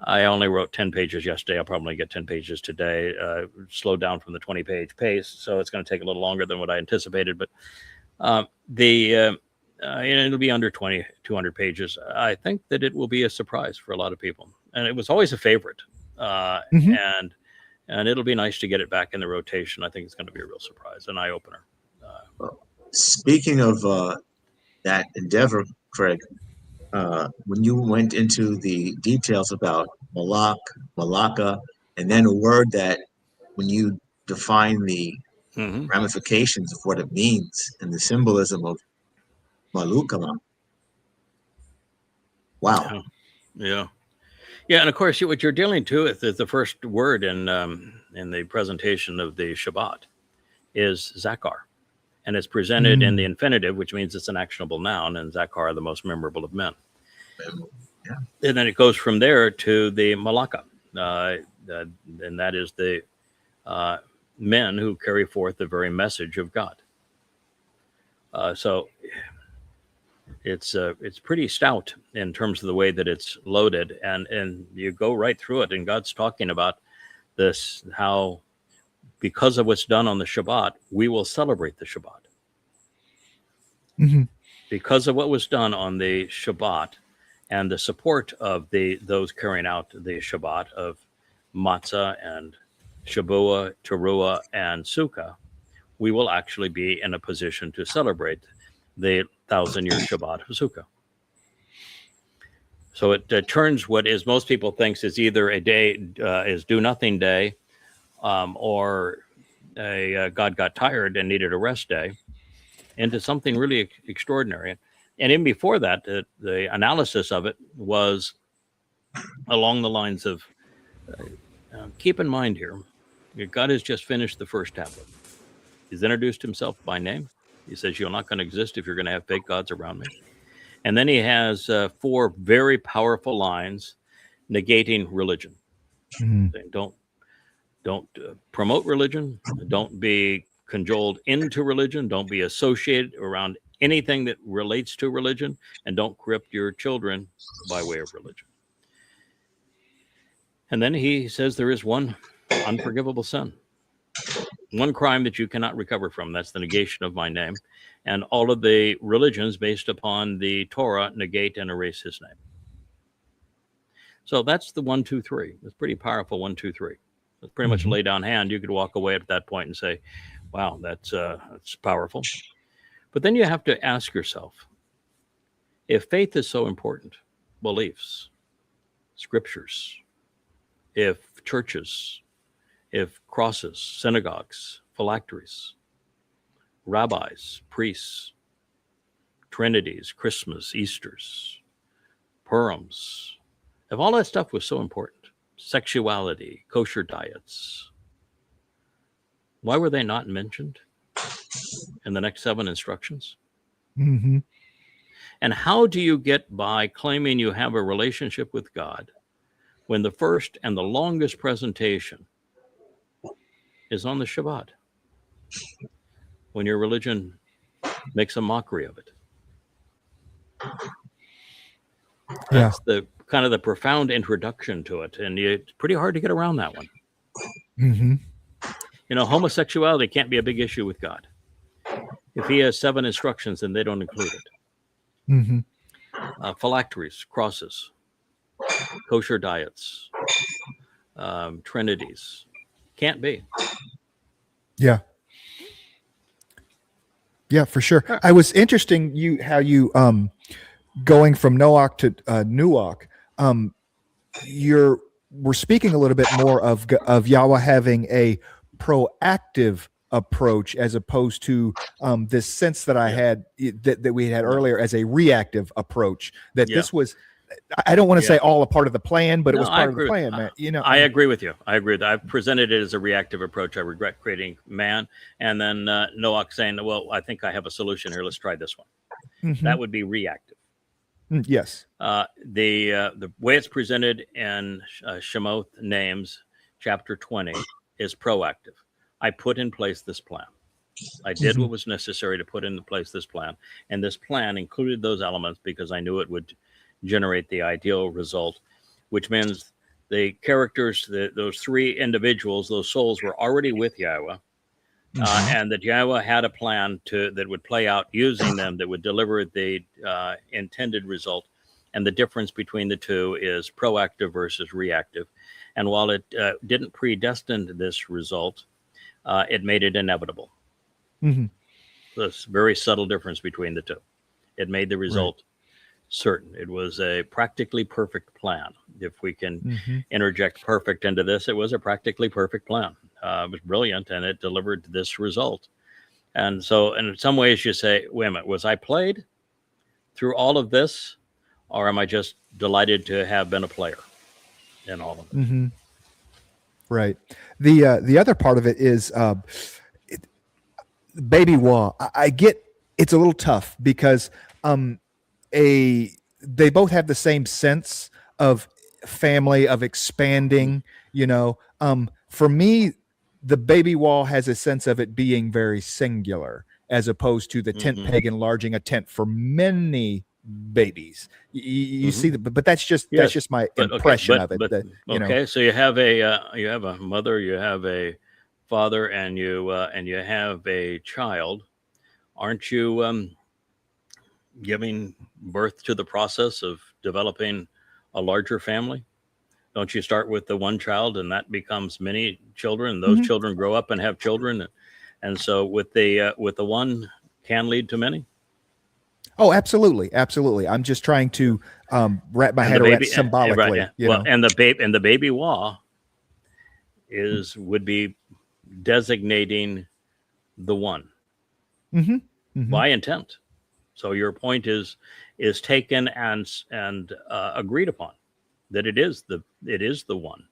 I only wrote 10 pages yesterday, I'll probably get 10 pages today, slowed down from the 20-page pace, so it's going to take a little longer than what I anticipated, but it'll be under 200 pages. I think that it will be a surprise for a lot of people, and it was always a favorite, and it'll be nice to get it back in the rotation. I think it's going to be a real surprise, an eye-opener. Speaking of that endeavor, Craig, when you went into the details about Malacca, and then a word that when you define the ramifications of what it means and the symbolism of Malukama. Wow. Yeah. And of course, what you're dealing to is the first word in the presentation of the Shabbat is Zakar. And it's presented in the infinitive, which means it's an actionable noun, and Zakar, the most memorable of men. Yeah. And then it goes from there to the Malaka, and that is the men who carry forth the very message of God. So it's pretty stout in terms of the way that it's loaded, and you go right through it, and God's talking about this, how because of what's done on the Shabbat, we will celebrate the Shabbat. Because of what was done on the Shabbat and the support of those carrying out the Shabbat of Matzah and Shabuah, Teruah, and Sukkah, we will actually be in a position to celebrate the 1,000-year Shabbat of Sukkah. So it turns what is most people thinks is either a day is do nothing day, or a God got tired and needed a rest day, into something really extraordinary. And even before that, the analysis of it was along the lines of, keep in mind here, God has just finished the first tablet. He's introduced himself by name. He says, you're not going to exist if you're going to have fake gods around me. And then he has 4 very powerful lines negating religion. Saying, don't promote religion. Don't be cajoled into religion. Don't be associated around anything that relates to religion, and don't corrupt your children by way of religion. And then he says there is one unforgivable sin, one crime that you cannot recover from. That's the negation of my name. And all of the religions based upon the Torah negate and erase his name. So that's the 1, 2, 3. It's pretty powerful 1, 2, 3. It's pretty much lay down hand. You could walk away at that point and say, wow, that's powerful. But then you have to ask yourself, if faith is so important, beliefs, scriptures, if churches, if crosses, synagogues, phylacteries, rabbis, priests, trinities, Christmas, Easters, Purims, if all that stuff was so important, sexuality, kosher diets, why were they not mentioned in the next 7 instructions? And how do you get by claiming you have a relationship with God when the first and the longest presentation is on the Shabbat, when your religion makes a mockery of it? That's the kind of the profound introduction to it, and it's pretty hard to get around that one. You know, homosexuality can't be a big issue with God. If he has 7 instructions, then they don't include it. Phylacteries, crosses, kosher diets, trinities, can't be. Yeah, for sure. I was interesting how you going from Noach to Nuwach. We're speaking a little bit more of Yahowah having a proactive approach as opposed to this sense that I had that we had earlier as a reactive approach. That this was, I don't want to say all a part of the plan, but it was part of the plan, man. You know, I agree with you. I agree. I've presented it as a reactive approach. I regret creating man, and then Noach saying, "Well, I think I have a solution here. Let's try this one." That would be reactive. Yes. The way it's presented in Shemoth Names, chapter 20, is proactive. I put in place this plan. I did what was necessary to put in place this plan, and this plan included those elements because I knew it would generate the ideal result, which means the characters, those 3 individuals, those souls were already with Yahowah, and that Yahowah had a plan that would play out using them, that would deliver the intended result. And the difference between the two is proactive versus reactive. And while it didn't predestine this result, it made it inevitable. This very subtle difference between the two. It made the result certain. It was a practically perfect plan. If we can interject perfect into this, it was a practically perfect plan. It was brilliant, and it delivered this result. And so in some ways you say, wait a minute, was I played through all of this, or am I just delighted to have been a player in all of it? Right. The other part of it is baby wall, I get it's a little tough because they both have the same sense of family, of expanding, for me, the baby wall has a sense of it being very singular as opposed to the tent peg enlarging a tent for many babies. You see but that's just my impression of it. So you have a mother, you have a father, and you have a child. Aren't you giving birth to the process of developing a larger family? Don't you start with the one child and that becomes many children? Those children grow up and have children, and so with the one can lead to many. Oh, absolutely. I'm just trying to wrap my head around it symbolically. And the baby wah would be designating the one by intent. So your point is taken and agreed upon that it is the one.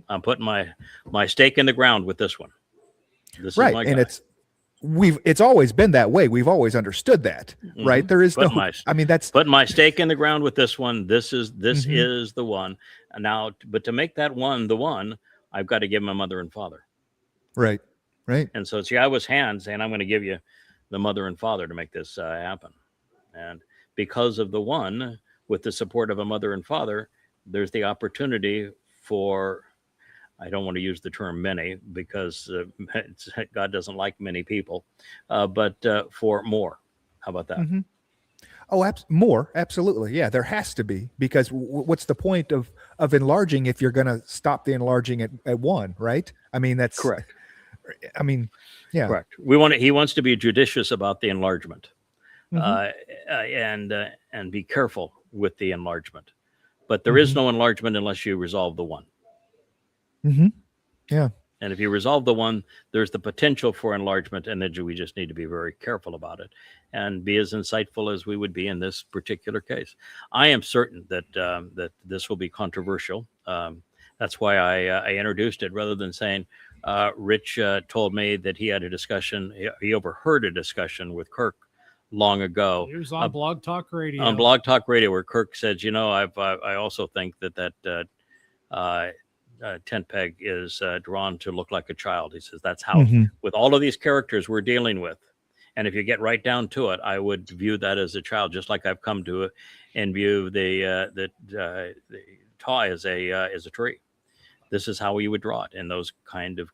I'm putting my stake in the ground with this one. This is my guy. And it's always been that way. We've always understood that, right? There is put my stake in the ground with this one. This is the one. And now, but to make that one the one, I've got to give my mother and father. Right. And so it's Yahweh's hand saying, I'm going to give you the mother and father to make this happen. And because of the one, with the support of a mother and father, there's the opportunity for, I don't want to use the term many because God doesn't like many people, but for more. How about that? Oh, more. Absolutely. Yeah, there has to be, because what's the point of enlarging if you're going to stop the enlarging at one, right? I mean, that's correct. I mean, yeah. Correct. He wants to be judicious about the enlargement and be careful with the enlargement. But there is no enlargement unless you resolve the one. Yeah. And if you resolve the one, there's the potential for enlargement, and then we just need to be very careful about it and be as insightful as we would be in this particular case. I am certain that that this will be controversial. That's why I introduced it rather than saying, Rich told me that he had a discussion. He overheard a discussion with Kirk long ago. He was on Blog Talk Radio. On Blog Talk Radio, where Kirk said, I also think that tent peg is drawn to look like a child. He says that's how, with all of these characters we're dealing with, and if you get right down to it, I would view that as a child, just like I've come to and view the taw as a tree. This is how we would draw it in those kind of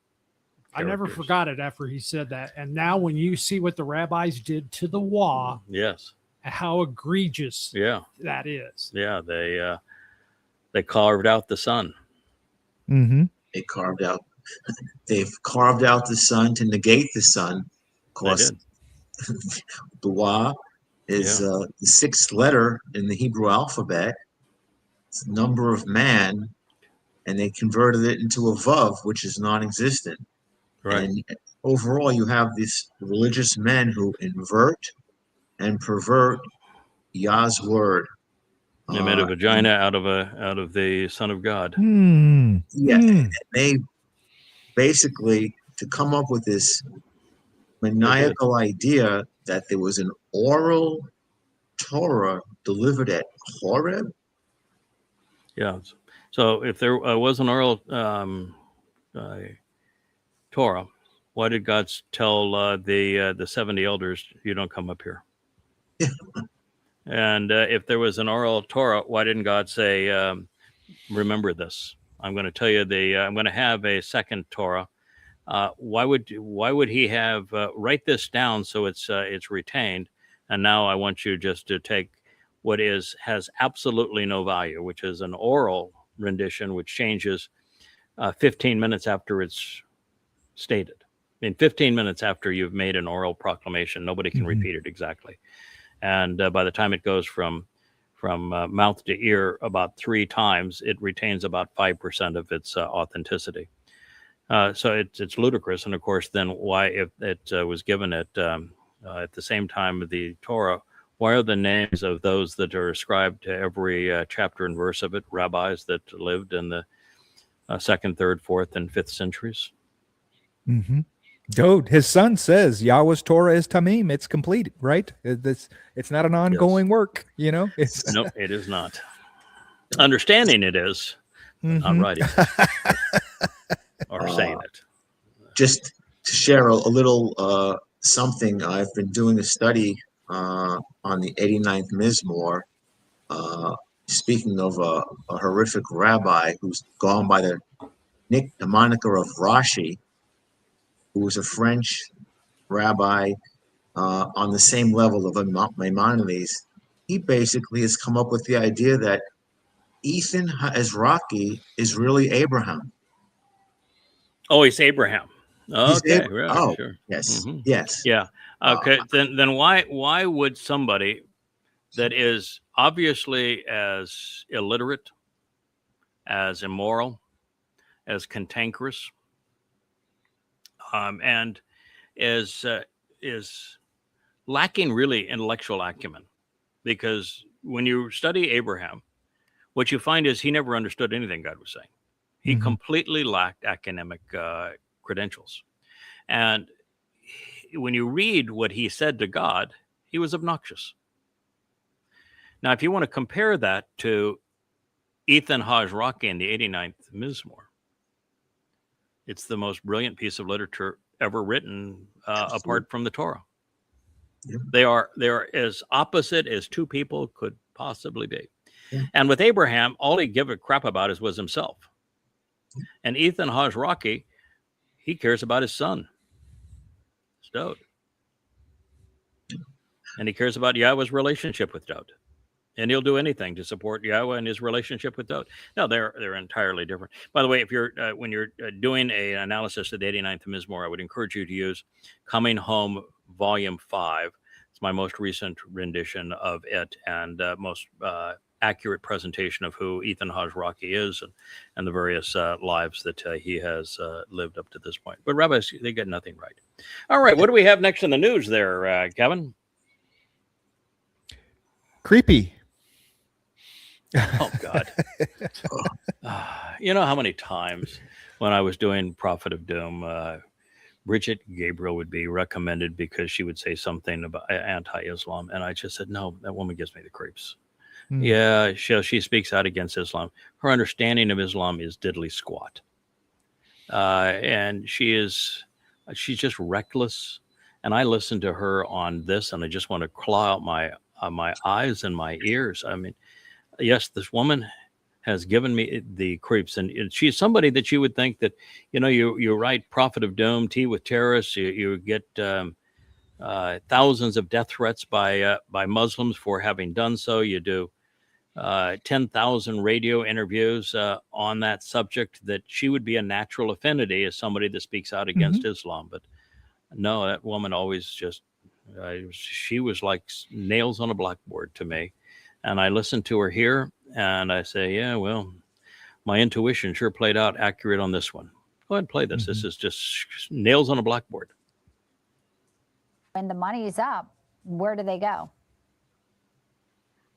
characters. I never forgot it after he said that. And now when you see what the rabbis did to the Wah, yes, how egregious that is. Yeah, they carved out the sun. They've carved out the sun to negate the sun. Of course, the Wah is the sixth letter in the Hebrew alphabet. It's the number of man, and they converted it into a vav, which is non-existent. Right. And overall, you have these religious men who invert and pervert Yah's word. They made a vagina out of the Son of God. They basically, to come up with this maniacal idea that there was an oral Torah delivered at Horeb. Yeah. So if there was an oral Torah, why did God tell the 70 elders, you don't come up here? And if there was an oral Torah, why didn't God say, remember this? I'm going to tell you I'm going to have a second Torah. Why would he have write this down so it's retained? And now I want you just to take what has absolutely no value, which is an oral rendition, which changes 15 minutes after it's stated. I mean, 15 minutes after you've made an oral proclamation, nobody can repeat it exactly. And by the time it goes from mouth to ear about 3 times, it retains about 5% of its authenticity. So it's ludicrous. And of course, then why, if it was given at the same time of the Torah, why are the names of those that are ascribed to every chapter and verse of it rabbis that lived in the 2nd, 3rd, 4th, and 5th centuries? Dude, his son says Yahweh's Torah is Tamim. It's complete, right? It's not an ongoing work, you know? It's Nope, it is not. Understanding it is, not writing it or saying it. Just to share a little something, I've been doing a study on the 89th Mizmor. Speaking of a horrific rabbi who's gone by the moniker of Rashi, who was a French rabbi on the same level of Maimonides, he basically has come up with the idea that Ethan Ezraki is really Abraham. Oh, he's Abraham. Okay, right, oh, sure. Yes, Mhm. yes. Yeah. Okay. Then why would somebody that is obviously as illiterate, as immoral, as cantankerous, and is lacking really intellectual acumen? Because when you study Abraham, what you find is he never understood anything God was saying. He completely lacked academic credentials. And when you read what he said to God, he was obnoxious. Now, if you want to compare that to Ethan Hajraki in the 89th Mizmor, it's the most brilliant piece of literature ever written apart from the Torah. Yeah. They are as opposite as two people could possibly be. Yeah. And with Abraham, all he gave a crap about was himself. And Ethan Hajraki, he cares about his son, Dowd. And he cares about Yahweh's relationship with Dowd. And he'll do anything to support Yahweh and his relationship with Dowd. No, they're entirely different. By the way, if you're when you're doing an analysis of the 89th Mizmor, I would encourage you to use Coming Home Volume 5. It's my most recent rendition of it and most accurate presentation of who Ethan Hajraki is and the various lives that he has lived up to this point. But rabbis, they get nothing right. All right, what do we have next in the news there, Kevin? creepy. Oh, God. You know how many times when I was doing Prophet of Doom, Brigitte Gabriel would be recommended because she would say something about anti-Islam. And I just said, no, that woman gives me the creeps. Yeah, she speaks out against Islam. Her understanding of Islam is diddly squat. And she's just reckless. And I listen to her on this and I just want to claw out my eyes and my ears. I mean, yes, this woman has given me the creeps, and she's somebody that you would think that, you know, you write Prophet of Doom, tea with terrorists, you get thousands of death threats by Muslims for having done so. You do 10,000 radio interviews on that subject, that she would be a natural affinity as somebody that speaks out against Islam. But no, that woman always just, she was like nails on a blackboard to me. And I listened to her here and I say, yeah, well, my intuition sure played out accurate on this one. Go ahead and play this. This is just nails on a blackboard. When the money is up, where do they go?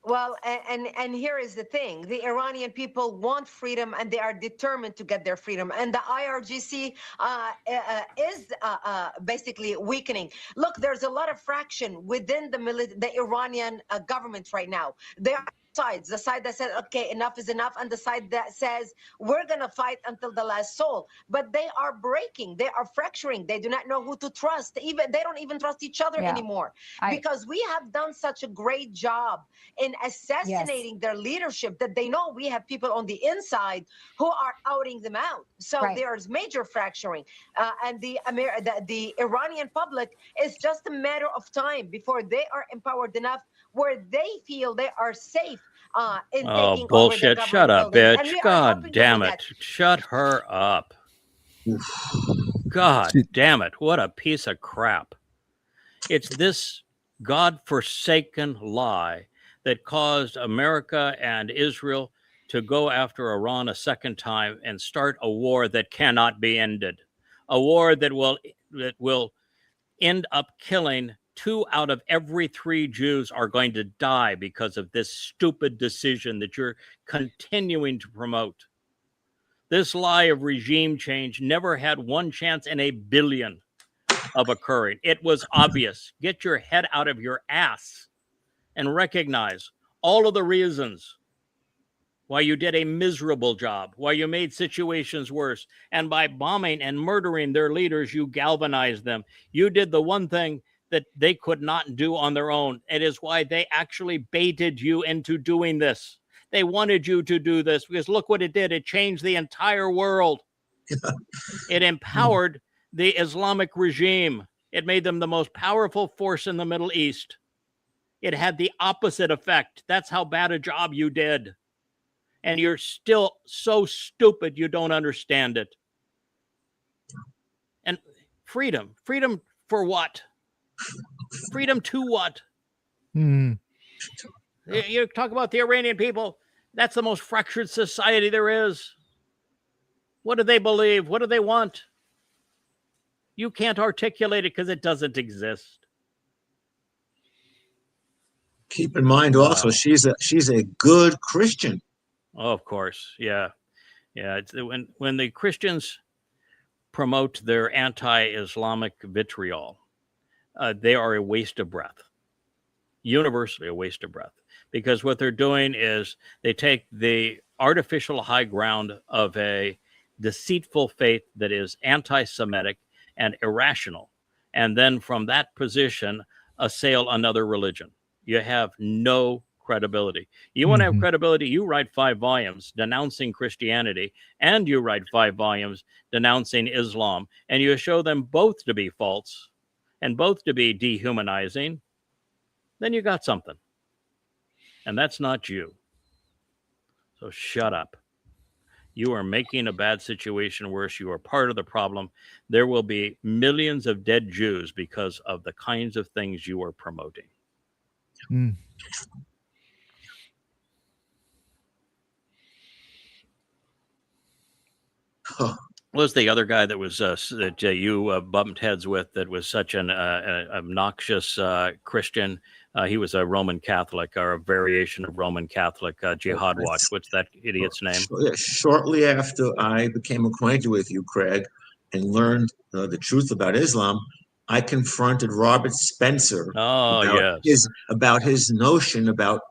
Well, and here is the thing. The Iranian people want freedom and they are determined to get their freedom. And the IRGC is basically weakening. Look, there's a lot of fraction within the Iranian government right now. There are sides, the side that said, okay, enough is enough, and the side that says, we're going to fight until the last soul. But they are breaking. They are fracturing. They do not know who to trust. They don't even trust each other anymore. Because we have done such a great job in assassinating their leadership that they know we have people on the inside who are outing them out. So there's major fracturing. And the Iranian public is just a matter of time before they are empowered enough where they feel they are safe in taking bullshit. over the Shut up, buildings. bitch. God damn it. Shut her up. God damn it. What a piece of crap. It's this God-forsaken lie that caused America and Israel to go after Iran a second time and start a war that cannot be ended. A war that will end up killing 2 out of every 3 Jews are going to die because of this stupid decision that you're continuing to promote. This lie of regime change never had one chance in a billion of occurring. It was obvious. Get your head out of your ass and recognize all of the reasons why you did a miserable job, why you made situations worse. And by bombing and murdering their leaders, you galvanized them. You did the one thing that they could not do on their own. It is why they actually baited you into doing this. They wanted you to do this because look what it did. It changed the entire world. It empowered the Islamic regime. It made them the most powerful force in the Middle East. It had the opposite effect. That's how bad a job you did. And you're still so stupid you don't understand it. And freedom for what? Freedom to what? You talk about the Iranian people. That's the most fractured society there is. What do they believe? What do they want? You can't articulate it because it doesn't exist. Keep in mind also, she's a good Christian. Oh, of course. Yeah. It's when the Christians promote their anti-Islamic vitriol, they are a waste of breath. Universally a waste of breath. Because what they're doing is they take the artificial high ground of a deceitful faith that is anti-Semitic and irrational. And then from that position, assail another religion. You have no credibility. You want to have credibility, you write 5 volumes denouncing Christianity, and you write 5 volumes denouncing Islam, and you show them both to be false and both to be dehumanizing, then you got something. And that's not you. So shut up. You are making a bad situation worse. You are part of the problem. There will be millions of dead Jews because of the kinds of things you are promoting. Was the other guy that was that you bumped heads with that was such an obnoxious Christian? He was a Roman Catholic or a variation of Roman Catholic. Jihad Watch. What's that idiot's name? Shortly after I became acquainted with you, Craig, and learned the truth about Islam, I confronted Robert Spencer about his notion about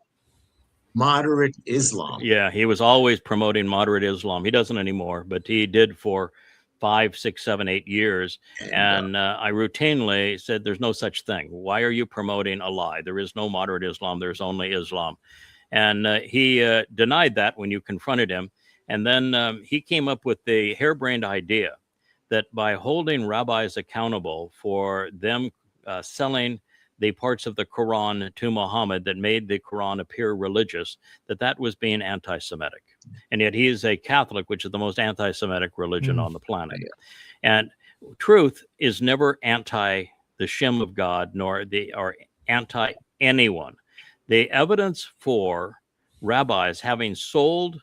moderate Islam. Yeah, he was always promoting moderate Islam. He doesn't anymore, but he did for 5, 6, 7, 8 years. And I routinely said, there's no such thing. Why are you promoting a lie? There is no moderate Islam. There's only Islam. And he denied that when you confronted him. And then he came up with the harebrained idea that by holding rabbis accountable for them selling the parts of the Quran to Muhammad that made the Quran appear religious, that was being anti-Semitic. And yet he is a Catholic, which is the most anti-Semitic religion on the planet. And truth is never anti the Shem of God, nor they are anti anyone. The evidence for rabbis having sold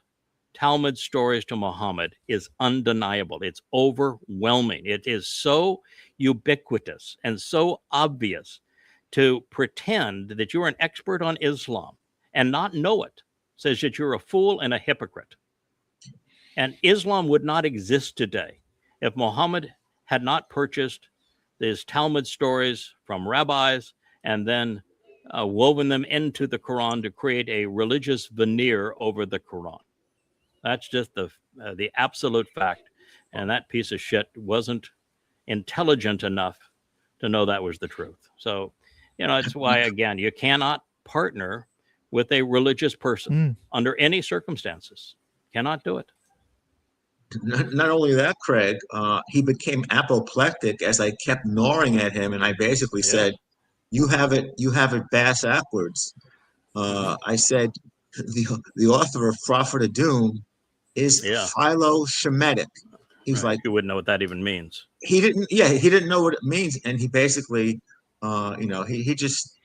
Talmud stories to Muhammad is undeniable. It's overwhelming. It is so ubiquitous and so obvious. To pretend that you're an expert on Islam and not know it says that you're a fool and a hypocrite. And Islam would not exist today if Muhammad had not purchased these Talmud stories from rabbis and then woven them into the Quran to create a religious veneer over the Quran. That's just the absolute fact. And that piece of shit wasn't intelligent enough to know that was the truth. So, it's why, again, you cannot partner with a religious person under any circumstances. Cannot do it. Not only that, Craig, he became apoplectic as I kept gnawing at him, and I basically said, "You have it bass backwards." I said, "The author of Prophet of Doom is Philo-Shemitic." He was like, "You wouldn't know what that even means." He didn't know what it means, and he basically. He just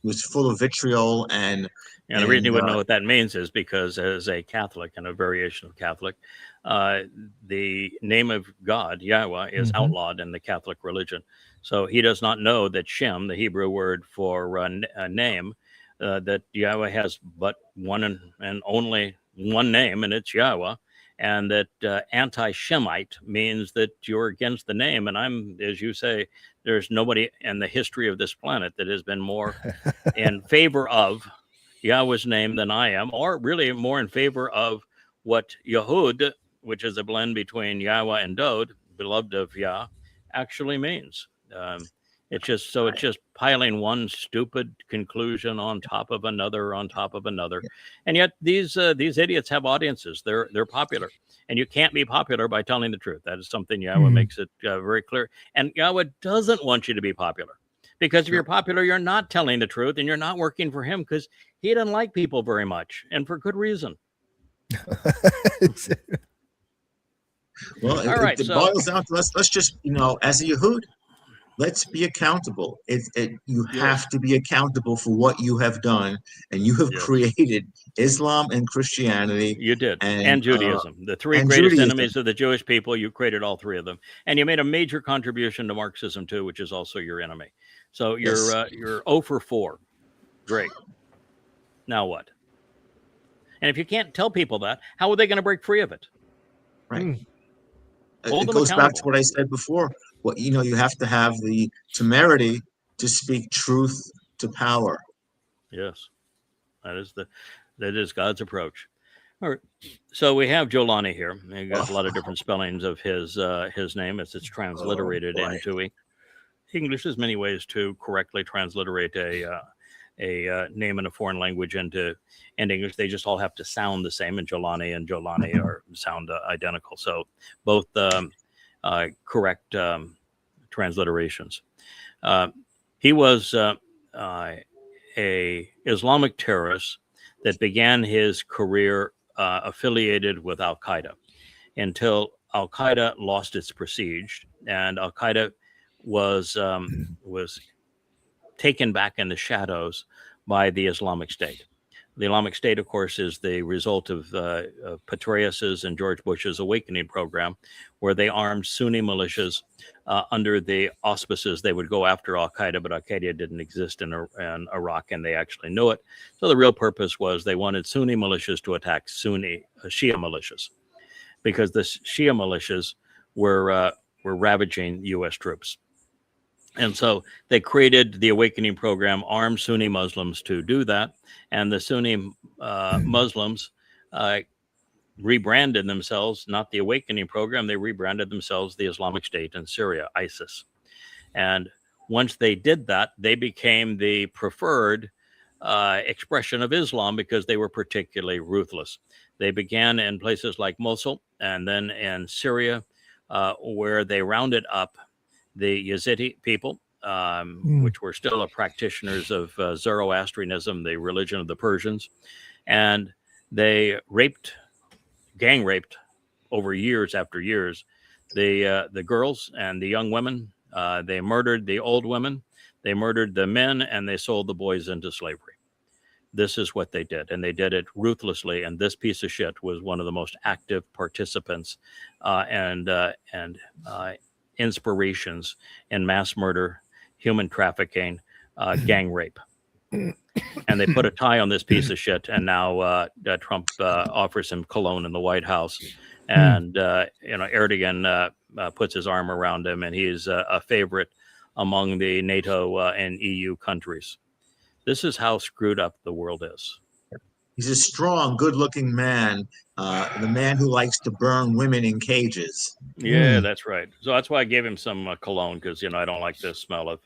was full of vitriol and the reason he wouldn't know what that means is because as a Catholic and a variation of Catholic, the name of God, Yahowah, is outlawed in the Catholic religion. So he does not know that Shem, the Hebrew word for a name, that Yahowah has but one and only one name, and it's Yahowah. and that anti-Shemite means that you're against the name. And I'm, as you say, there's nobody in the history of this planet that has been more in favor of Yahweh's name than I am, or really more in favor of what Yahud, which is a blend between Yahweh and Dod, beloved of Yah, actually means. It's just piling one stupid conclusion on top of another, and yet these idiots have audiences. They're popular, and you can't be popular by telling the truth. That is something Yahweh makes it very clear. And Yahweh doesn't want you to be popular, because if you're popular, you're not telling the truth, and you're not working for Him, because He doesn't like people very much, and for good reason. Well, All right, it boils down to let's just, as a Yehud, let's be accountable. You have to be accountable for what you have done, and you have created Islam and Christianity. You did, and Judaism, the three greatest enemies of the Jewish people. You created all three of them, and you made a major contribution to Marxism too, which is also your enemy. So you're 0 for 4. Great. Now what? And if you can't tell people that, how are they going to break free of it? Right. It goes back to what I said before. You have to have the temerity to speak truth to power. Yes, that is God's approach. All right. So we have Jolani here. He got a lot of different spellings of his name as it's transliterated into English. There's many ways to correctly transliterate a name in a foreign language into English. They just all have to sound the same, and Jolani sound identical. So both correct transliterations. He was a Islamic terrorist that began his career affiliated with al-Qaeda until al-Qaeda lost its prestige, and al-Qaeda was taken back in the shadows by the Islamic State. The Islamic State, of course, is the result of Petraeus's and George Bush's awakening program, where they armed Sunni militias under the auspices they would go after al-Qaeda, but al-Qaeda didn't exist in Iraq, and they actually knew it. So the real purpose was they wanted Sunni militias to attack Shia militias, because the Shia militias were ravaging U.S. troops. And so they created the awakening program, armed Sunni Muslims to do that. And the Sunni Muslims rebranded themselves, not the awakening program, they rebranded themselves the Islamic State in Syria, ISIS. And once they did that, they became the preferred expression of Islam because they were particularly ruthless. They began in places like Mosul and then in Syria, where they rounded up the Yazidi people, which were still practitioners of Zoroastrianism, the religion of the Persians. And they gang raped over years after years, the girls and the young women. They murdered the old women, they murdered the men, and they sold the boys into slavery. This is what they did, and they did it ruthlessly. And this piece of shit was one of the most active participants and inspirations in mass murder, human trafficking, gang rape. And they put a tie on this piece of shit, and now Trump offers him cologne in the White House, and Erdogan puts his arm around him, and he's a favorite among the NATO and EU countries. This is how screwed up the world is. He's a strong, good-looking man, the man who likes to burn women in cages. Yeah, that's right. So that's why I gave him some cologne, because I don't like the smell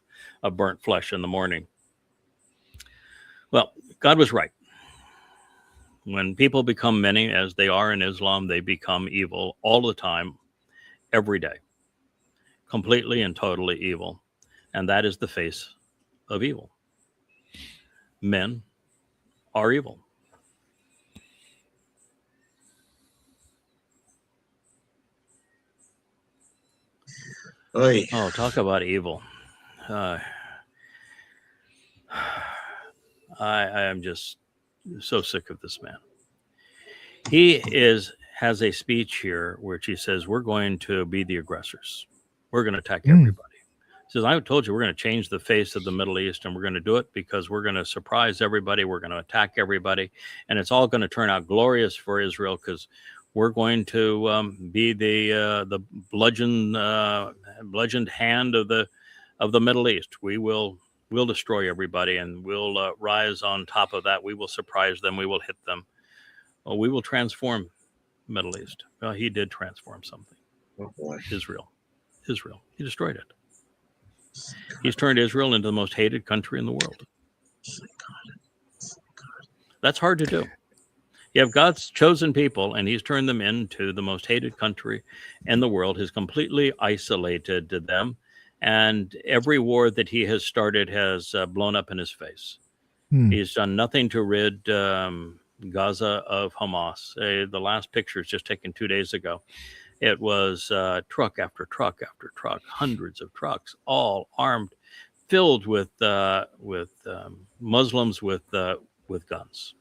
of burnt flesh in the morning. Well, God was right. When people become many, as they are in Islam, they become evil all the time, every day, completely and totally evil. And that is the face of evil. Men are evil. Oy. Oh, talk about evil. I am just so sick of this man. He has a speech here where he says, we're going to be the aggressors. We're going to attack everybody. He says, I told you we're going to change the face of the Middle East, and we're going to do it because we're going to surprise everybody. We're going to attack everybody. And it's all going to turn out glorious for Israel because we're going to be the bludgeoned hand of the Middle East. We'll destroy everybody, and we'll rise on top of that. We will surprise them. We will hit them. Well, we will transform Middle East. Well, he did transform something. Oh boy. Israel. He destroyed it. He's turned Israel into the most hated country in the world. That's hard to do. You have God's chosen people, and he's turned them into the most hated country in the world. He's completely isolated them, and every war that he has started has blown up in his face. He's done nothing to rid Gaza of Hamas. The last picture is just taken 2 days ago. It was truck after truck after truck, hundreds of trucks, all armed, filled with Muslims with guns,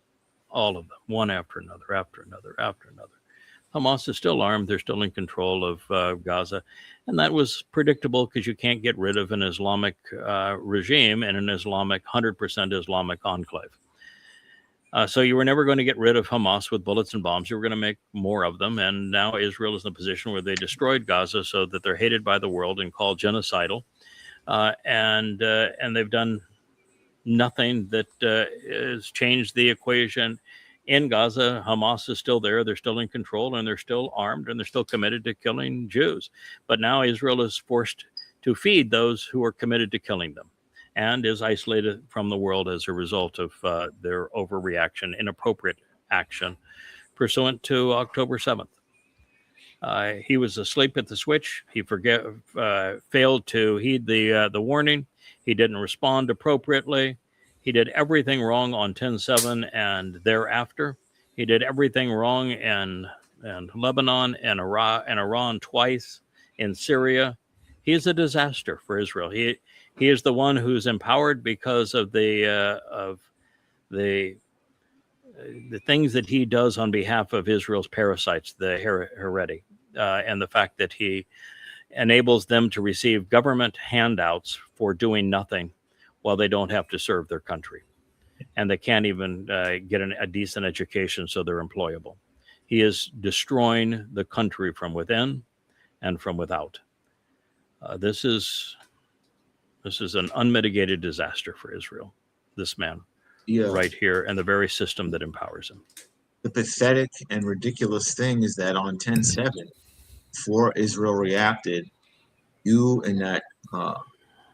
all of them, one after another, after another, after another. Hamas is still armed. They're still in control of Gaza. And that was predictable because you can't get rid of an Islamic regime in an 100% Islamic enclave. So you were never going to get rid of Hamas with bullets and bombs. You were going to make more of them. And now Israel is in a position where they destroyed Gaza so that they're hated by the world and called genocidal. And they've done nothing that has changed the equation in Gaza. Hamas is still there. They're still in control, and they're still armed, and they're still committed to killing Jews. But now Israel is forced to feed those who are committed to killing them, and is isolated from the world as a result of their overreaction, inappropriate action pursuant to October 7th. He was asleep at the switch. He failed to heed the warning. He didn't respond appropriately. He did everything wrong on 10/7 and thereafter. He did everything wrong in Lebanon and Iran twice, in Syria. He is a disaster for Israel. He is the one who's empowered because of the things that he does on behalf of Israel's parasites, the Haredi, and the fact that he enables them to receive government handouts for doing nothing while they don't have to serve their country. And they can't even get a decent education, so they're employable. He is destroying the country from within and from without. This is an unmitigated disaster for Israel, this man right here, and the very system that empowers him. The pathetic and ridiculous thing is that on 10/7, before Israel reacted, you in that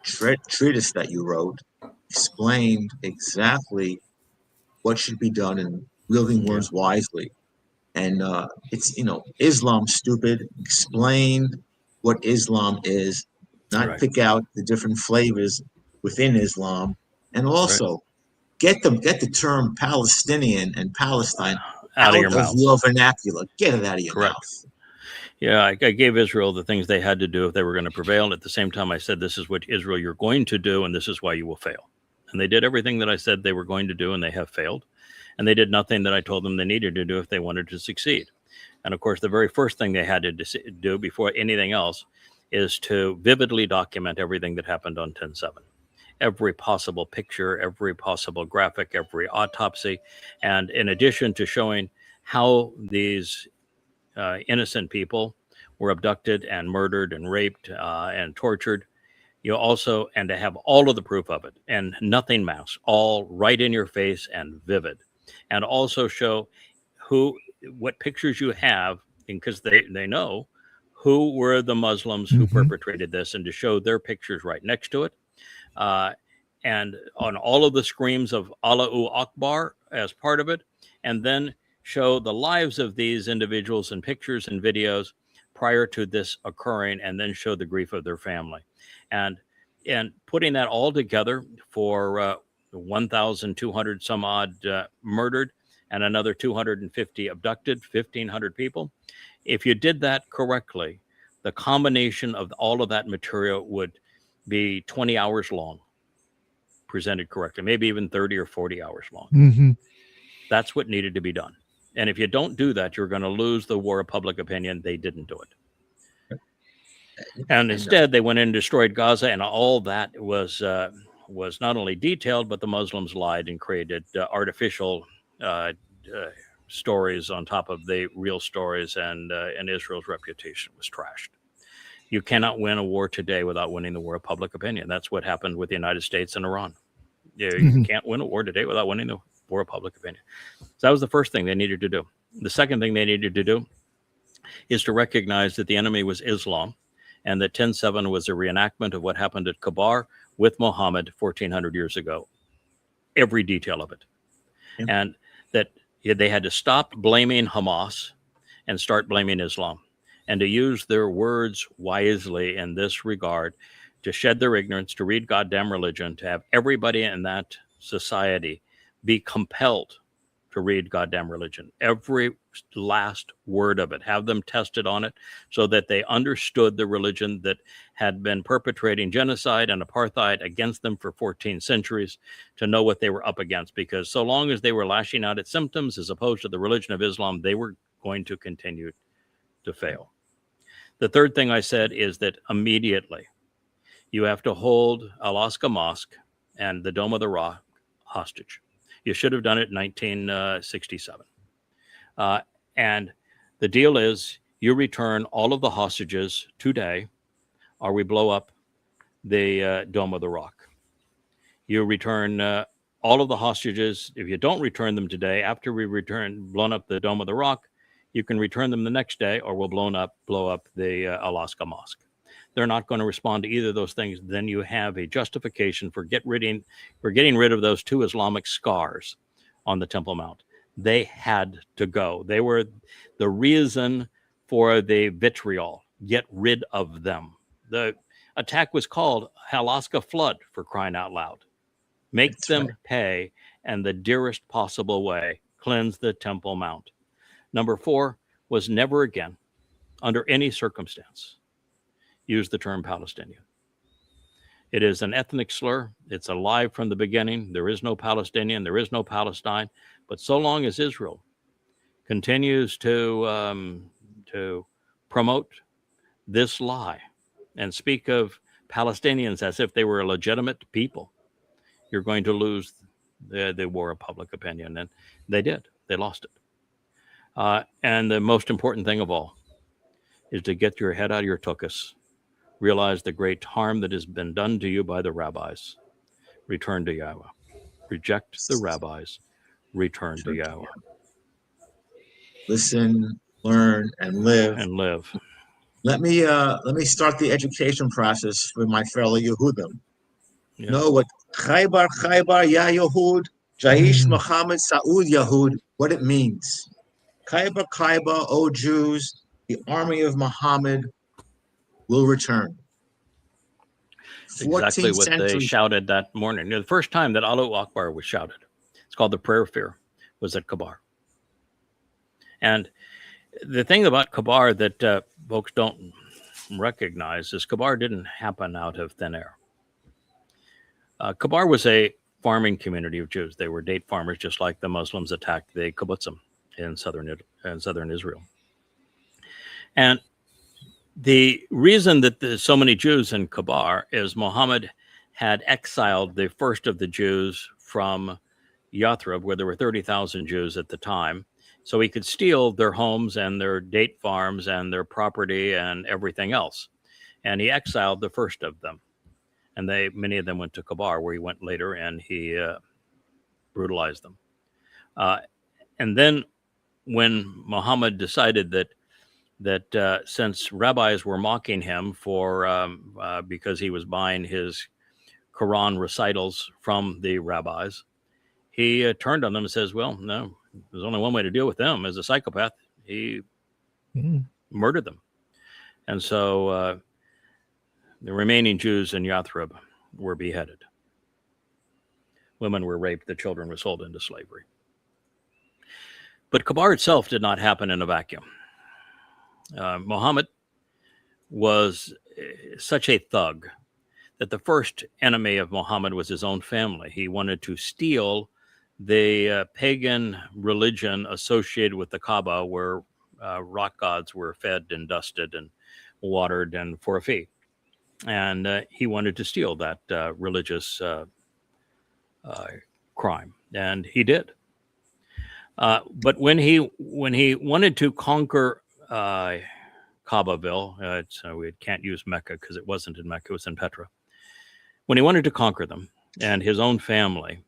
treatise that you wrote explained exactly what should be done and wielding words wisely. And it's, Islam stupid. Explain what Islam is, not pick out the different flavors within Islam, and also get the term Palestinian and Palestine out of your vernacular. Get it out of your mouth. Yeah, I gave Israel the things they had to do if they were going to prevail. And at the same time, I said, this is what Israel you're going to do, and this is why you will fail. And they did everything that I said they were going to do, and they have failed. And they did nothing that I told them they needed to do if they wanted to succeed. And of course, the very first thing they had to do before anything else is to vividly document everything that happened on 10/7. Every possible picture, every possible graphic, every autopsy. And in addition to showing how these innocent people were abducted and murdered and raped and tortured, and to have all of the proof of it and nothing masked, all right in your face and vivid. And also show what pictures you have, because they know who were the Muslims who perpetrated this, and to show their pictures right next to it. And on all of the screams of Allahu Akbar as part of it, and then show the lives of these individuals in pictures and videos prior to this occurring, and then show the grief of their family. And putting that all together for 1,200 some odd murdered and another 250 abducted, 1,500 people. If you did that correctly, the combination of all of that material would be 20 hours long, presented correctly, maybe even 30 or 40 hours long. That's what needed to be done. And if you don't do that, you're going to lose the war of public opinion. They didn't do it. And instead, they went in and destroyed Gaza, and all that was not only detailed, but the Muslims lied and created artificial stories on top of the real stories, and Israel's reputation was trashed. You cannot win a war today without winning the war of public opinion. That's what happened with the United States and Iran. You can't win a war today without winning the war of public opinion. So that was the first thing they needed to do. The second thing they needed to do is to recognize that the enemy was Islam, and that 10/7 was a reenactment of what happened at Khaybar with Muhammad 1400 years ago. Every detail of it. Yeah. And that they had to stop blaming Hamas and start blaming Islam, and to use their words wisely in this regard, to shed their ignorance, to read goddamn religion, to have everybody in that society be compelled to read goddamn religion. Every last word of it, have them tested on it so that they understood the religion that had been perpetrating genocide and apartheid against them for 14 centuries, to know what they were up against. Because so long as they were lashing out at symptoms as opposed to the religion of Islam, they were going to continue to fail. The third thing I said is that immediately you have to hold Al-Aqsa Mosque and the Dome of the Rock hostage. You should have done it in 1967. And the deal is you return all of the hostages today, or we blow up the Dome of the Rock. You return all of the hostages. If you don't return them today, after we blown up the Dome of the Rock, you can return them the next day, or we'll blow up the Al-Aqsa Mosque. They're not going to respond to either of those things. Then you have a justification for getting rid of those two Islamic scars on the Temple Mount. They had to go. They were the reason for the vitriol. Get rid of them. The attack was called Al-Aqsa Flood, for crying out loud. Make That's them right. Pay, and the dearest possible way, cleanse the Temple Mount. Number 4 was never again, under any circumstance, use the term Palestinian. It is an ethnic slur. It's a lie from the beginning. There is no Palestinian. There is no Palestine. But so long as Israel continues to promote this lie and speak of Palestinians as if they were a legitimate people, you're going to lose the war of public opinion. And they did. They lost it. And the most important thing of all is to get your head out of your tuchus. Realize the great harm that has been done to you by the rabbis. Return to Yahowah. Reject the rabbis. Return to Yahowah. Listen, learn, and live. And live. Let me start the education process with my fellow Yehudim. Yeah. Know what Khaybar, Ya Yehud, Jaish Muhammad Saud Yahud, what it means. Khaybar, O Jews, the army of Muhammad will return. Exactly what they shouted that morning. The first time that Allahu Akbar was shouted, it's called the prayer of fear, was at Khaybar. And the thing about Khaybar that folks don't recognize is Khaybar didn't happen out of thin air. Khaybar was a farming community of Jews. They were date farmers, just like the Muslims attacked the kibbutzim in southern Israel. And the reason that there's so many Jews in Khaybar is Muhammad had exiled the first of the Jews from Yathrib, where there were 30,000 Jews at the time, so he could steal their homes and their date farms and their property and everything else. And he exiled the first of them. And many of them went to Khaybar, where he went later, and he brutalized them. And then when Muhammad decided that since rabbis were mocking him because he was buying his Quran recitals from the rabbis, he turned on them and says, well, no, there's only one way to deal with them. As a psychopath, he murdered them. And so the remaining Jews in Yathrib were beheaded. Women were raped. The children were sold into slavery. But Khaybar itself did not happen in a vacuum. Muhammad was such a thug that the first enemy of Muhammad was his own family. He wanted to steal the pagan religion associated with the Kaaba, where rock gods were fed and dusted and watered and for a fee. And he wanted to steal that religious crime, and he did. But when he wanted to conquer Kaabaville, we can't use Mecca because it wasn't in Mecca, it was in Petra. When he wanted to conquer them and his own family,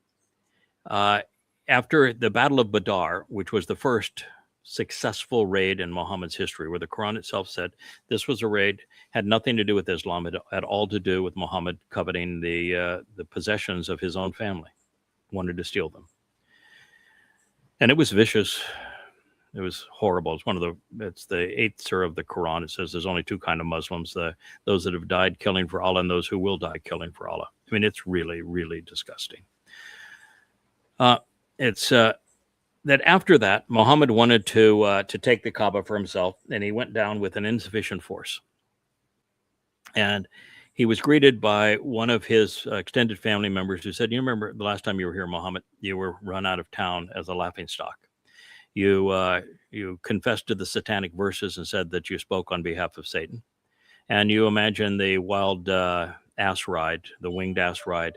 after the Battle of Badr, which was the first successful raid in Muhammad's history, where the Quran itself said this was a raid, had nothing to do with Islam, it had all to do with Muhammad coveting the possessions of his own family, wanted to steal them. And it was vicious. It was horrible. It's the 8th surah of the Quran. It says there's only two kind of Muslims, those that have died killing for Allah and those who will die killing for Allah. I mean, it's really, really disgusting. It's that after that, Muhammad wanted to take the Kaaba for himself, and he went down with an insufficient force. And he was greeted by one of his extended family members who said, "You remember the last time you were here, Muhammad, you were run out of town as a laughingstock. You confessed to the satanic verses and said that you spoke on behalf of Satan. And you imagine the wild ass ride, the winged ass ride,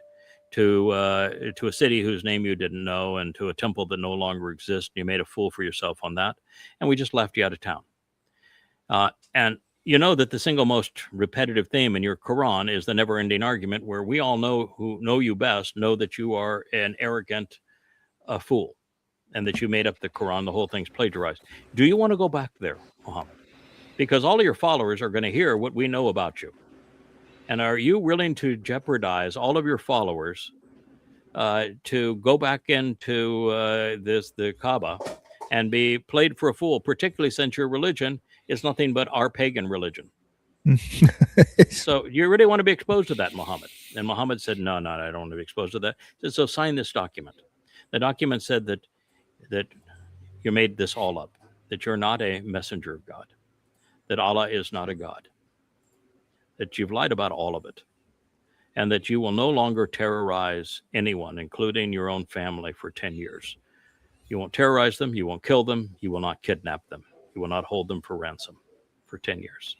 to a city whose name you didn't know and to a temple that no longer exists. You made a fool for yourself on that. And we just left you out of town." And you know that the single most repetitive theme in your Quran is the never-ending argument where we all know who know you best know that you are an arrogant fool and that you made up the Quran. The whole thing's plagiarized. Do you want to go back there, Muhammad? Because all of your followers are going to hear what we know about you. And are you willing to jeopardize all of your followers to go back into the Kaaba and be played for a fool, particularly since your religion is nothing but our pagan religion? So you really want to be exposed to that, Muhammad? And Muhammad said, no, I don't want to be exposed to that. He said, so sign this document. The document said that you made this all up, that you're not a messenger of God, that Allah is not a God, that you've lied about all of it, and that you will no longer terrorize anyone, including your own family, for 10 years. You won't terrorize them, you won't kill them, you will not kidnap them, you will not hold them for ransom for 10 years.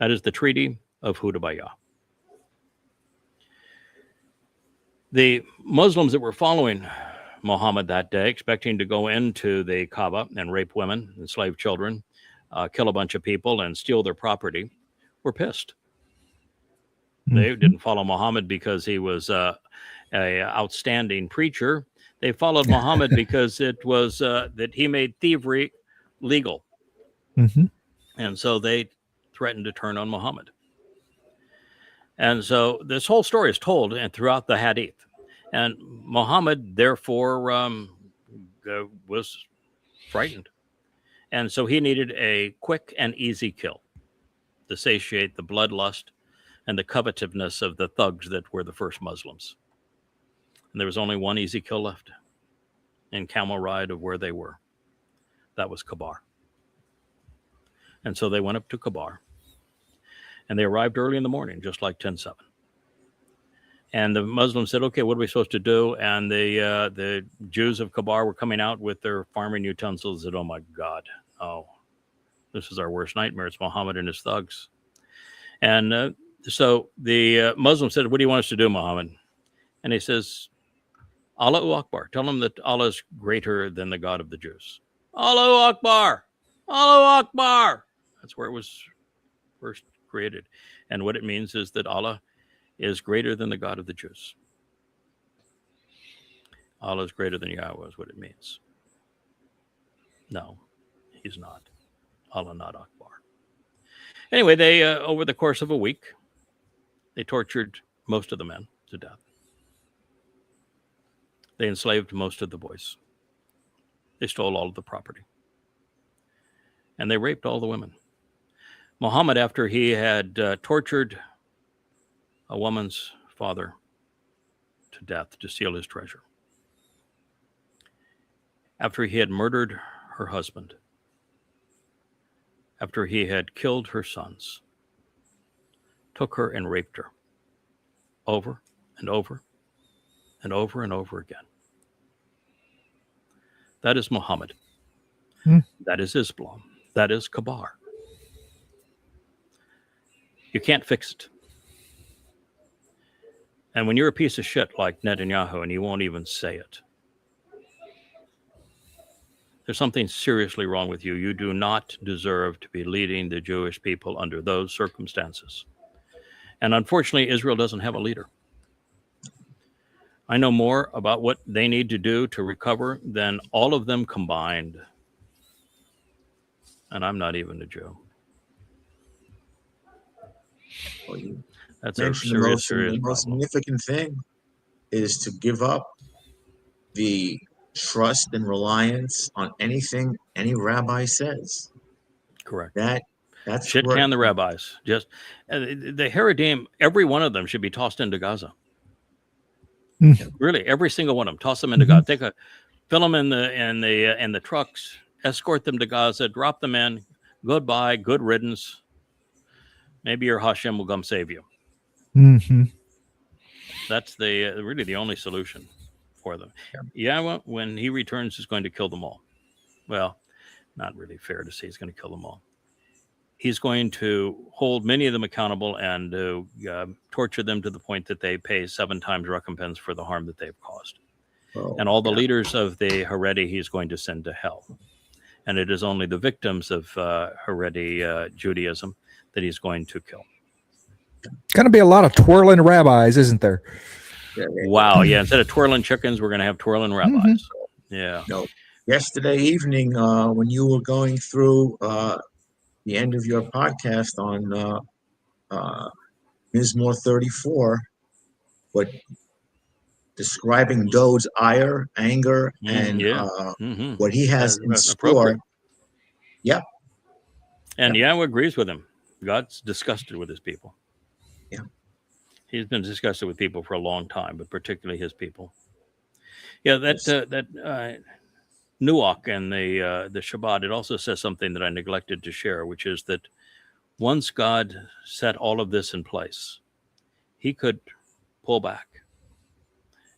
That is the Treaty of Hudaybiyyah. The Muslims that were following Muhammad that day, expecting to go into the Kaaba and rape women, enslave children, kill a bunch of people, and steal their property, were pissed. They didn't follow Muhammad because he was an outstanding preacher. They followed Muhammad because it was that he made thievery legal. And so they threatened to turn on Muhammad. And so this whole story is told throughout the Hadith. And Muhammad, therefore, was frightened. And so he needed a quick and easy kill to satiate the bloodlust and the covetousness of the thugs that were the first Muslims. And there was only one easy kill left in camel ride of where they were. That was Khaybar. And so they went up to Khaybar. And they arrived early in the morning, just like 10-7. And the Muslims said, okay, what are we supposed to do? And the Jews of Khaybar were coming out with their farming utensils and said, oh my God, this is our worst nightmare. It's Muhammad and his thugs. And so the Muslims said, what do you want us to do, Muhammad? And he says, Allahu Akbar. Tell them that Allah is greater than the God of the Jews. Allahu Akbar. Allahu Akbar. That's where it was first created. And what it means is that Allah is greater than the God of the Jews. Allah is greater than Yahowah is what it means. No, he's not. Allah not Akbar. Anyway, they over the course of a week, they tortured most of the men to death. They enslaved most of the boys. They stole all of the property. And they raped all the women. Muhammad, after he had tortured a woman's father to death to steal his treasure, after he had murdered her husband, after he had killed her sons, took her and raped her over and over and over and over again. That is Muhammad. That is Islam. That is Khaybar. You can't fix it. And when you're a piece of shit like Netanyahu and you won't even say it, There's something seriously wrong with you. You do not deserve to be leading the Jewish people under those circumstances. And unfortunately, Israel doesn't have a leader. I know more about what they need to do to recover than all of them combined. And I'm not even a Jew. Well, you That's a mentioned serious the most problem. significant thing is to give up the trust and reliance on anything any rabbi says. Correct. That's Shit where, can the rabbis. Just the Haredim, every one of them should be tossed into Gaza. Really, every single one of them, toss them into Gaza. Fill them in the trucks, escort them to Gaza, drop them in. Goodbye, good riddance. Maybe your Hashem will come save you. Mm-hmm. That's really the only solution for them. Yahowah, when he returns, is going to kill them all. Well, not really fair to say he's going to kill them all. He's going to hold many of them accountable and torture them to the point that they pay 7 times recompense for the harm that they've caused. And all the leaders of the Haredi he's going to send to hell. And it is only the victims of Haredi Judaism that he's going to kill. Going to be a lot of twirling rabbis, isn't there? Wow. Yeah. Instead of twirling chickens, we're going to have twirling rabbis. Yeah. No. Yesterday evening, when you were going through the end of your podcast on Mizmor 34, but describing Dode's ire, anger, and what he has in store. Yep. And Yahowah agrees with him. God's disgusted with his people. Yeah. He's been disgusted with people for a long time, but particularly his people. Yeah, that Nuwach and the Shabbat, it also says something that I neglected to share, which is that once God set all of this in place, he could pull back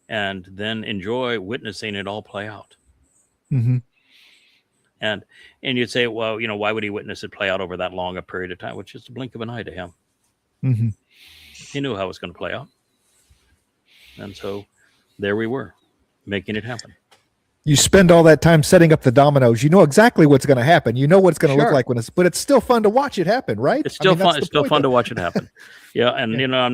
and then enjoy witnessing it all play out. Mm-hmm. And you'd say, well, why would he witness it play out over that long a period of time? Which is the blink of an eye to him. Mm-hmm. He knew how it was going to play out. And so there we were, making it happen. You spend all that time setting up the dominoes. You know exactly what's going to happen. You know what it's going to look like but it's still fun to watch it happen, right? It's still fun. It's still fun to watch it happen. Yeah, and I'm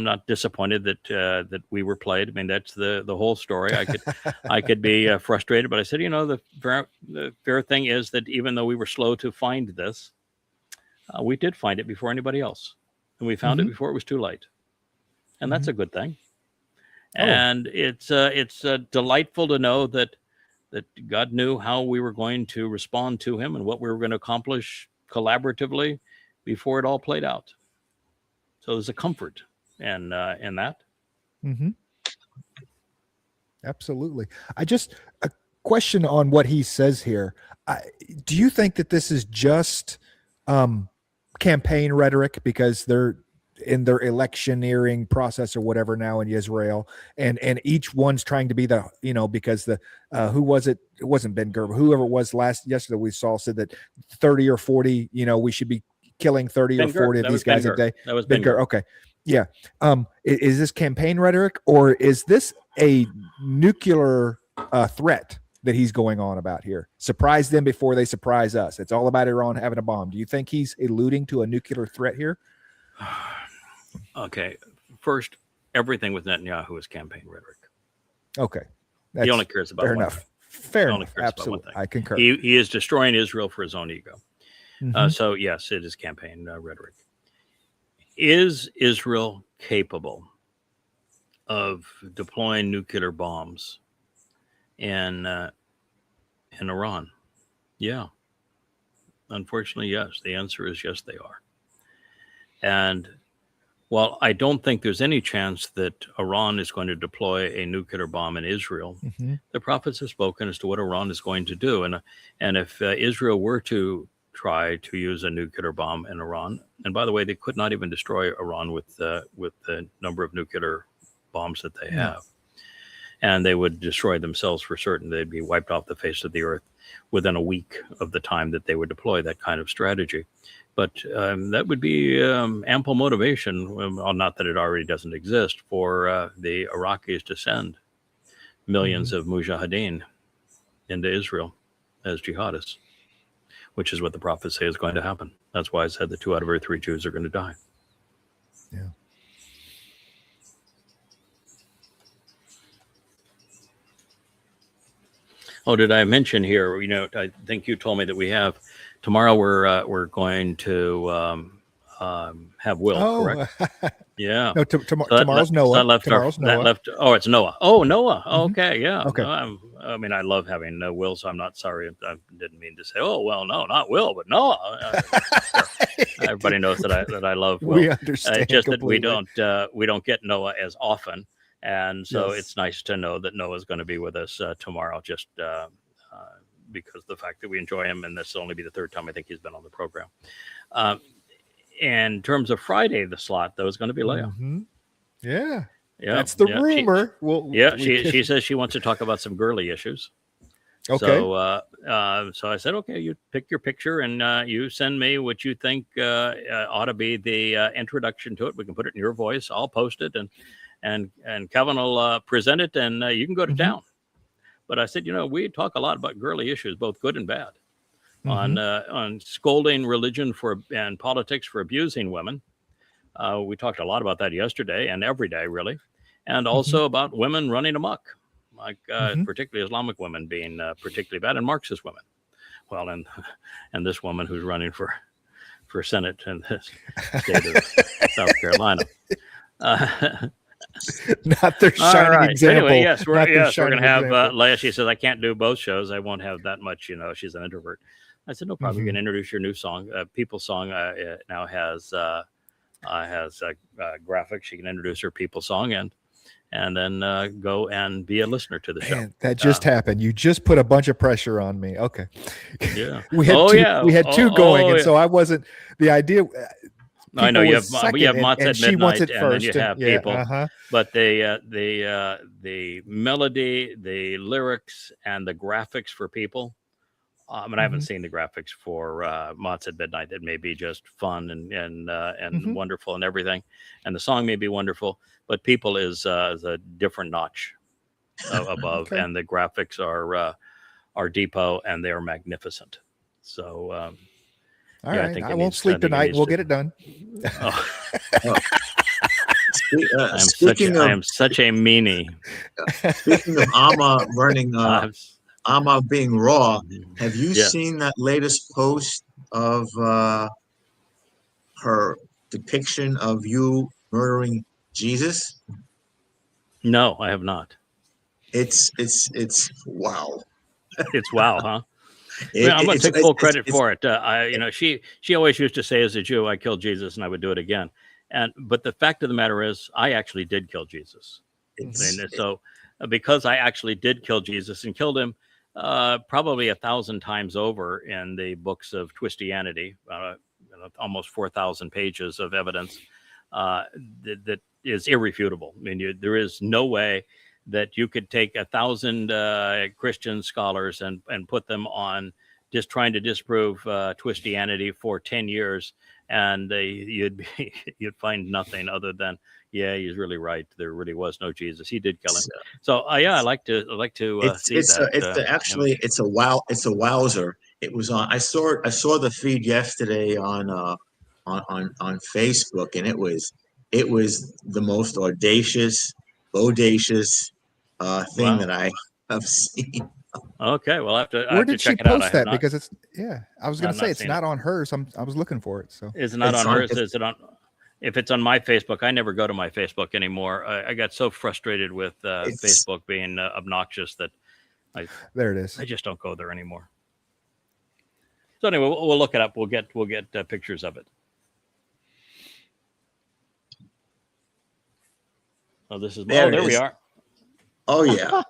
not disappointed that we were played. I mean, that's the whole story. I could be frustrated, but I said, the fair thing is that even though we were slow to find this, we did find it before anybody else, and we found it before it was too late, and that's a good thing. And it's delightful to know that God knew how we were going to respond to him and what we were going to accomplish collaboratively before it all played out. So there's a comfort in that. Mm-hmm. Absolutely. A question on what he says here. Do you think that this is just campaign rhetoric because they're in their electioneering process or whatever now in Israel, and each one's trying to be the, because who was it? It wasn't Ben Gerber. Whoever it was yesterday we saw said that 30 or 40, we should be killing 30 or 40 of these guys a day. That was Ben Gerber. Okay. Yeah. Is this campaign rhetoric, or is this a nuclear threat that he's going on about here? Surprise them before they surprise us. It's all about Iran having a bomb. Do you think he's alluding to a nuclear threat here? Okay. First, everything with Netanyahu is campaign rhetoric. Okay. He only cares about fair one enough. thing. Fair enough. Absolutely. I concur. He is destroying Israel for his own ego. So yes, it is campaign rhetoric. Is Israel capable of deploying nuclear bombs in Iran? Yeah. Unfortunately, yes. The answer is yes, they are. And while I don't think there's any chance that Iran is going to deploy a nuclear bomb in Israel, the prophets have spoken as to what Iran is going to do. And if Israel were to try to use a nuclear bomb in Iran, and by the way, they could not even destroy Iran with the number of nuclear bombs that they have. And they would destroy themselves for certain. They'd be wiped off the face of the earth within a week of the time that they would deploy that kind of strategy. But that would be ample motivation, not that it already doesn't exist, for the Iraqis to send millions of mujahideen into Israel. as jihadists, which is what the prophets say is going to happen. That's why I said that 2 out of every 3 Jews are going to die. Yeah. Oh, did I mention here? You know, I think you told me that we have tomorrow. We're going to have Will, correct? Yeah. No, tomorrow's Noah. Tomorrow's Noah. That left. Oh, it's Noah. Oh, Noah. Okay, yeah. Okay. No, I mean, I love having Will, so I'm not sorry. I didn't mean to say, oh, well, no, not Will, but Noah. Everybody knows that I love Will. We understand. It's just completely. that we don't get Noah as often. And so Yes. it's nice to know that Noah's going to be with us tomorrow, just because of the fact that we enjoy him. And this will only be the 3rd time I think he's been on the program. In terms of Friday, the slot, though, is going to be Leah. Mm-hmm. Yeah. Yeah, That's the rumor. She says she wants to talk about some girly issues. Okay. So I said, okay, you pick your picture and you send me what you think ought to be the introduction to it. We can put it in your voice. I'll post it and Kevin will present it and you can go to town. But I said, we talk a lot about girly issues, both good and bad, on scolding religion and politics for abusing women. We talked a lot about that yesterday and every day, really, and also about women running amok, like particularly Islamic women being particularly bad, and Marxist women. Well, and this woman who's running for Senate in the state of South Carolina. Not their shining example. Anyway, yes, we're going to have example. Leah. She says, I can't do both shows. I won't have that much, she's an introvert. I said, no problem. You can introduce your new song. People Song it now has graphics. She can introduce her People Song and then go and be a listener to the show. Man, that just happened. You just put a bunch of pressure on me. Okay. Yeah. we had two going, and so I wasn't the idea. I know you have second, Mott's and at she wants midnight, it and first, then you have yeah, people. But the melody, the lyrics, and the graphics for people. I haven't seen the graphics for Mott's at Midnight. That may be just fun and wonderful and everything, and the song may be wonderful. But people is a different notch above, and the graphics are depot and they are magnificent. So. All right, I won't sleep tonight. We'll get it done. Oh. I am such a meanie. Speaking of Amma running, Amma being raw, have you seen that latest post of her depiction of you murdering Jesus? No, I have not. It's wow. It's wow, huh? I'm going to take full credit for it. She always used to say, as a Jew, I killed Jesus and I would do it again. But the fact of the matter is, I actually did kill Jesus. So because I actually did kill Jesus and killed him probably 1,000 times over in the books of Twistianity, almost 4,000 pages of evidence that is irrefutable. I mean, there is no way that you could take 1,000 Christian scholars and put them on just trying to disprove Twistianity for 10 years, and you'd find nothing other than, yeah, he's really right. There really was no Jesus. He did kill him. So I like to see that. It's a wowzer. It was on. I saw the feed yesterday on Facebook, and it was the most audacious thing that I have seen. Okay, well, I have to. Where did she post that? Not, because it's I was going to say it's not on hers. I was looking for it. So is it not on hers? Is it on? If it's on my Facebook, I never go to my Facebook anymore. I got so frustrated with Facebook being obnoxious that there it is. I just don't go there anymore. So anyway, we'll look it up. We'll get pictures of it. Oh, this is there we are. Oh yeah.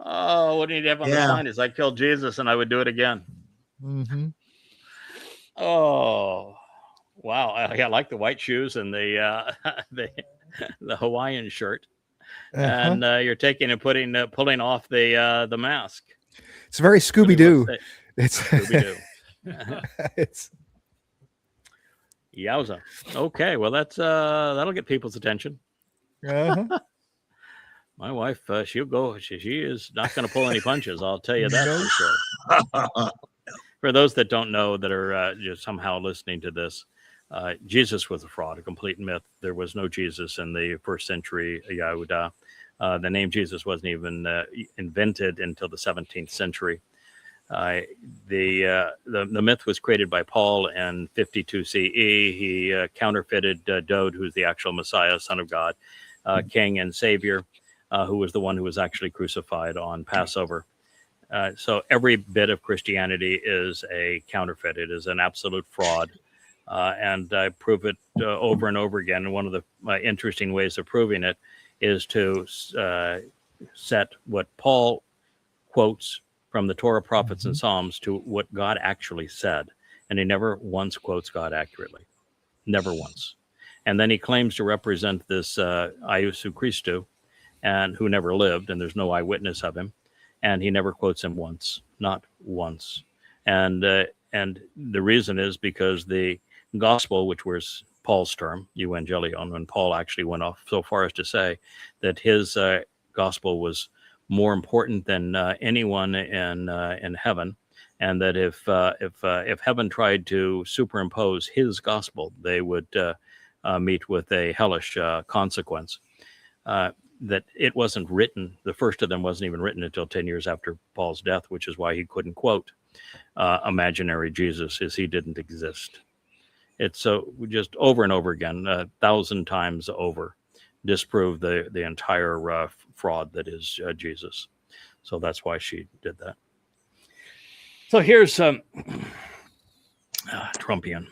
Oh, what do you have on the sign? Is I killed Jesus and I would do it again. Mm-hmm. Oh, wow! I like the white shoes and the Hawaiian shirt, and you're taking and pulling off the mask. It's very Scooby-Doo. It's Scooby-Doo. Yowza. Okay, well that'll get people's attention. Uh-huh. My wife, she'll go. She is not going to pull any punches. I'll tell you that for sure. For those that don't know, that are just somehow listening to this, Jesus was a fraud, a complete myth. There was no Jesus in the first century Yahowah. The name Jesus wasn't even invented until the 17th century. The myth was created by Paul in 52 CE. He counterfeited Dode, who's the actual Messiah, Son of God, King and Savior, who was the one who was actually crucified on Passover. So every bit of Christianity is a counterfeit. It is an absolute fraud. And I prove it over and over again. And one of the interesting ways of proving it is to set what Paul quotes from the Torah, prophets, and Psalms to what God actually said. And he never once quotes God accurately. Never once. And then he claims to represent this Iesu Christou, and who never lived, and there's no eyewitness of him. And he never quotes him once, not once. And the reason is because the gospel, which was Paul's term, evangelion, when Paul actually went off so far as to say that his gospel was more important than anyone in heaven, and that if heaven tried to superimpose his gospel, they would meet with a hellish consequence. That it wasn't written, the first of them wasn't even written until 10 years after Paul's death, which is why he couldn't quote imaginary Jesus, as he didn't exist. It's so just over and over again, 1,000 times over, disprove the entire fraud that is Jesus. So that's why she did that. So here's Trumpian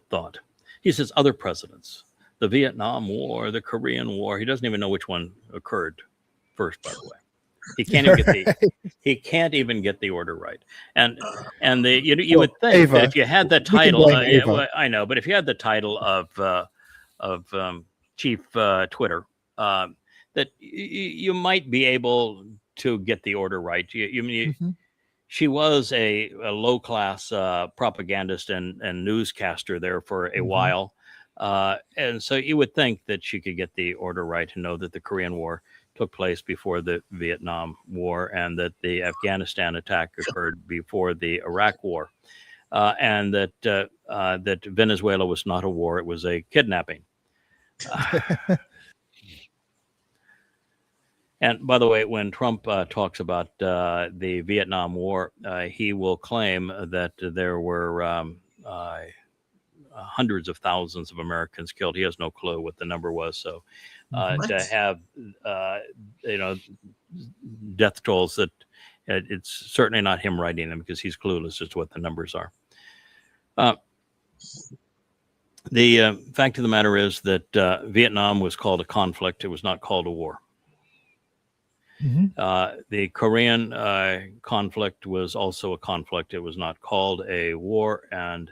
thought. He says other presidents, the Vietnam War, the Korean War. He doesn't even know which one occurred first, by the way. He can't even get he can't even get the order right. And you would think Ava, that if you had the title, I know, but if you had the title of chief Twitter, that you might be able to get the order right. She was a low class propagandist and newscaster there for a while. And so you would think that she could get the order right and know that the Korean War took place before the Vietnam War, and that the Afghanistan attack occurred before the Iraq War, and that Venezuela was not a war, it was a kidnapping. And by the way, when Trump talks about the Vietnam War, he will claim that there were hundreds of thousands of Americans killed. He has no clue what the number was. So to have, death tolls that it's certainly not him writing them, because he's clueless as to what the numbers are. The fact of the matter is that Vietnam was called a conflict. It was not called a war. The Korean conflict was also a conflict. It was not called a war, and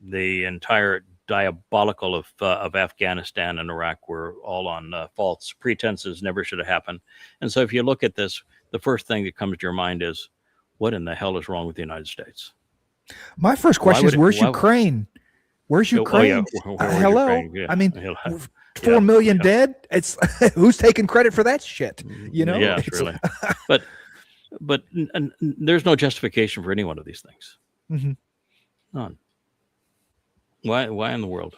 the entire diabolical of Afghanistan and Iraq were all on false pretenses, never should have happened. And so if you look at this, the first thing that comes to your mind is, what in the hell is wrong with the United States? My first question is, where's Ukraine? Where's Ukraine? Hello? Ukraine? Yeah. I mean, 4 million dead? It's who's taking credit for that shit? Yeah, really. But there's no justification for any one of these things. None. Why in the world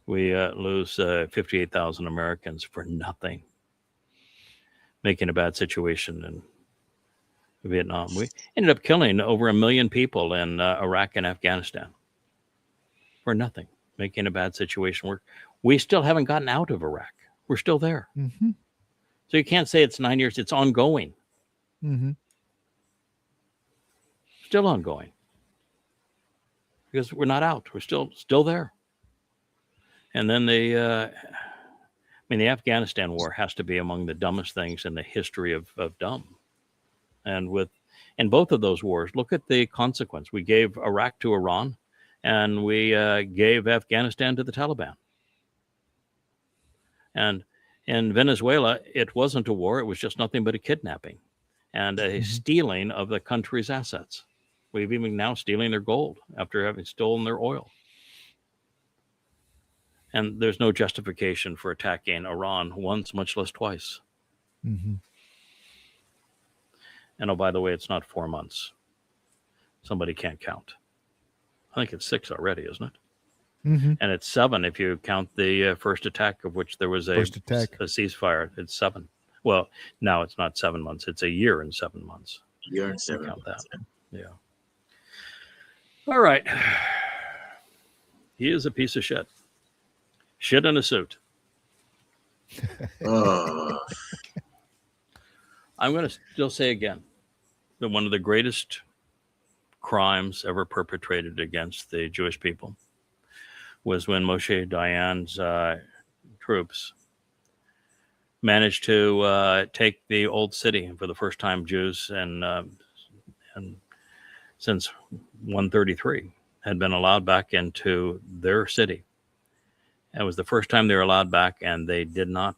we lose 58,000 Americans for nothing, making a bad situation in Vietnam? We ended up killing over 1 million people in Iraq and Afghanistan for nothing, making a bad situation. We still haven't gotten out of Iraq. We're still there. So you can't say it's 9 years. It's ongoing. Still ongoing. Because we're not out. We're still there. And then the Afghanistan war has to be among the dumbest things in the history of dumb. And in both of those wars, look at the consequence. We gave Iraq to Iran, and we gave Afghanistan to the Taliban. And in Venezuela, it wasn't a war. It was just nothing but a kidnapping and a stealing of the country's assets. We've even now stealing their gold after having stolen their oil. And there's no justification for attacking Iran once, much less twice. Mm-hmm. And oh, by the way, it's not 4 months. Somebody can't count. I think it's 6 already, isn't it? Mm-hmm. And it's 7 if you count the first attack, of which there was a ceasefire. It's 7. Well, now it's not 7 months. It's a year and 7 months. Year and 7 count months. that. Yeah. All right. He is a piece of shit. Shit in a suit. Oh. I'm going to still say again that one of the greatest crimes ever perpetrated against the Jewish people was when Moshe Dayan's troops managed to take the old city. For the first time, Jews and since 133 had been allowed back into their city. It was the first time they were allowed back, and they did not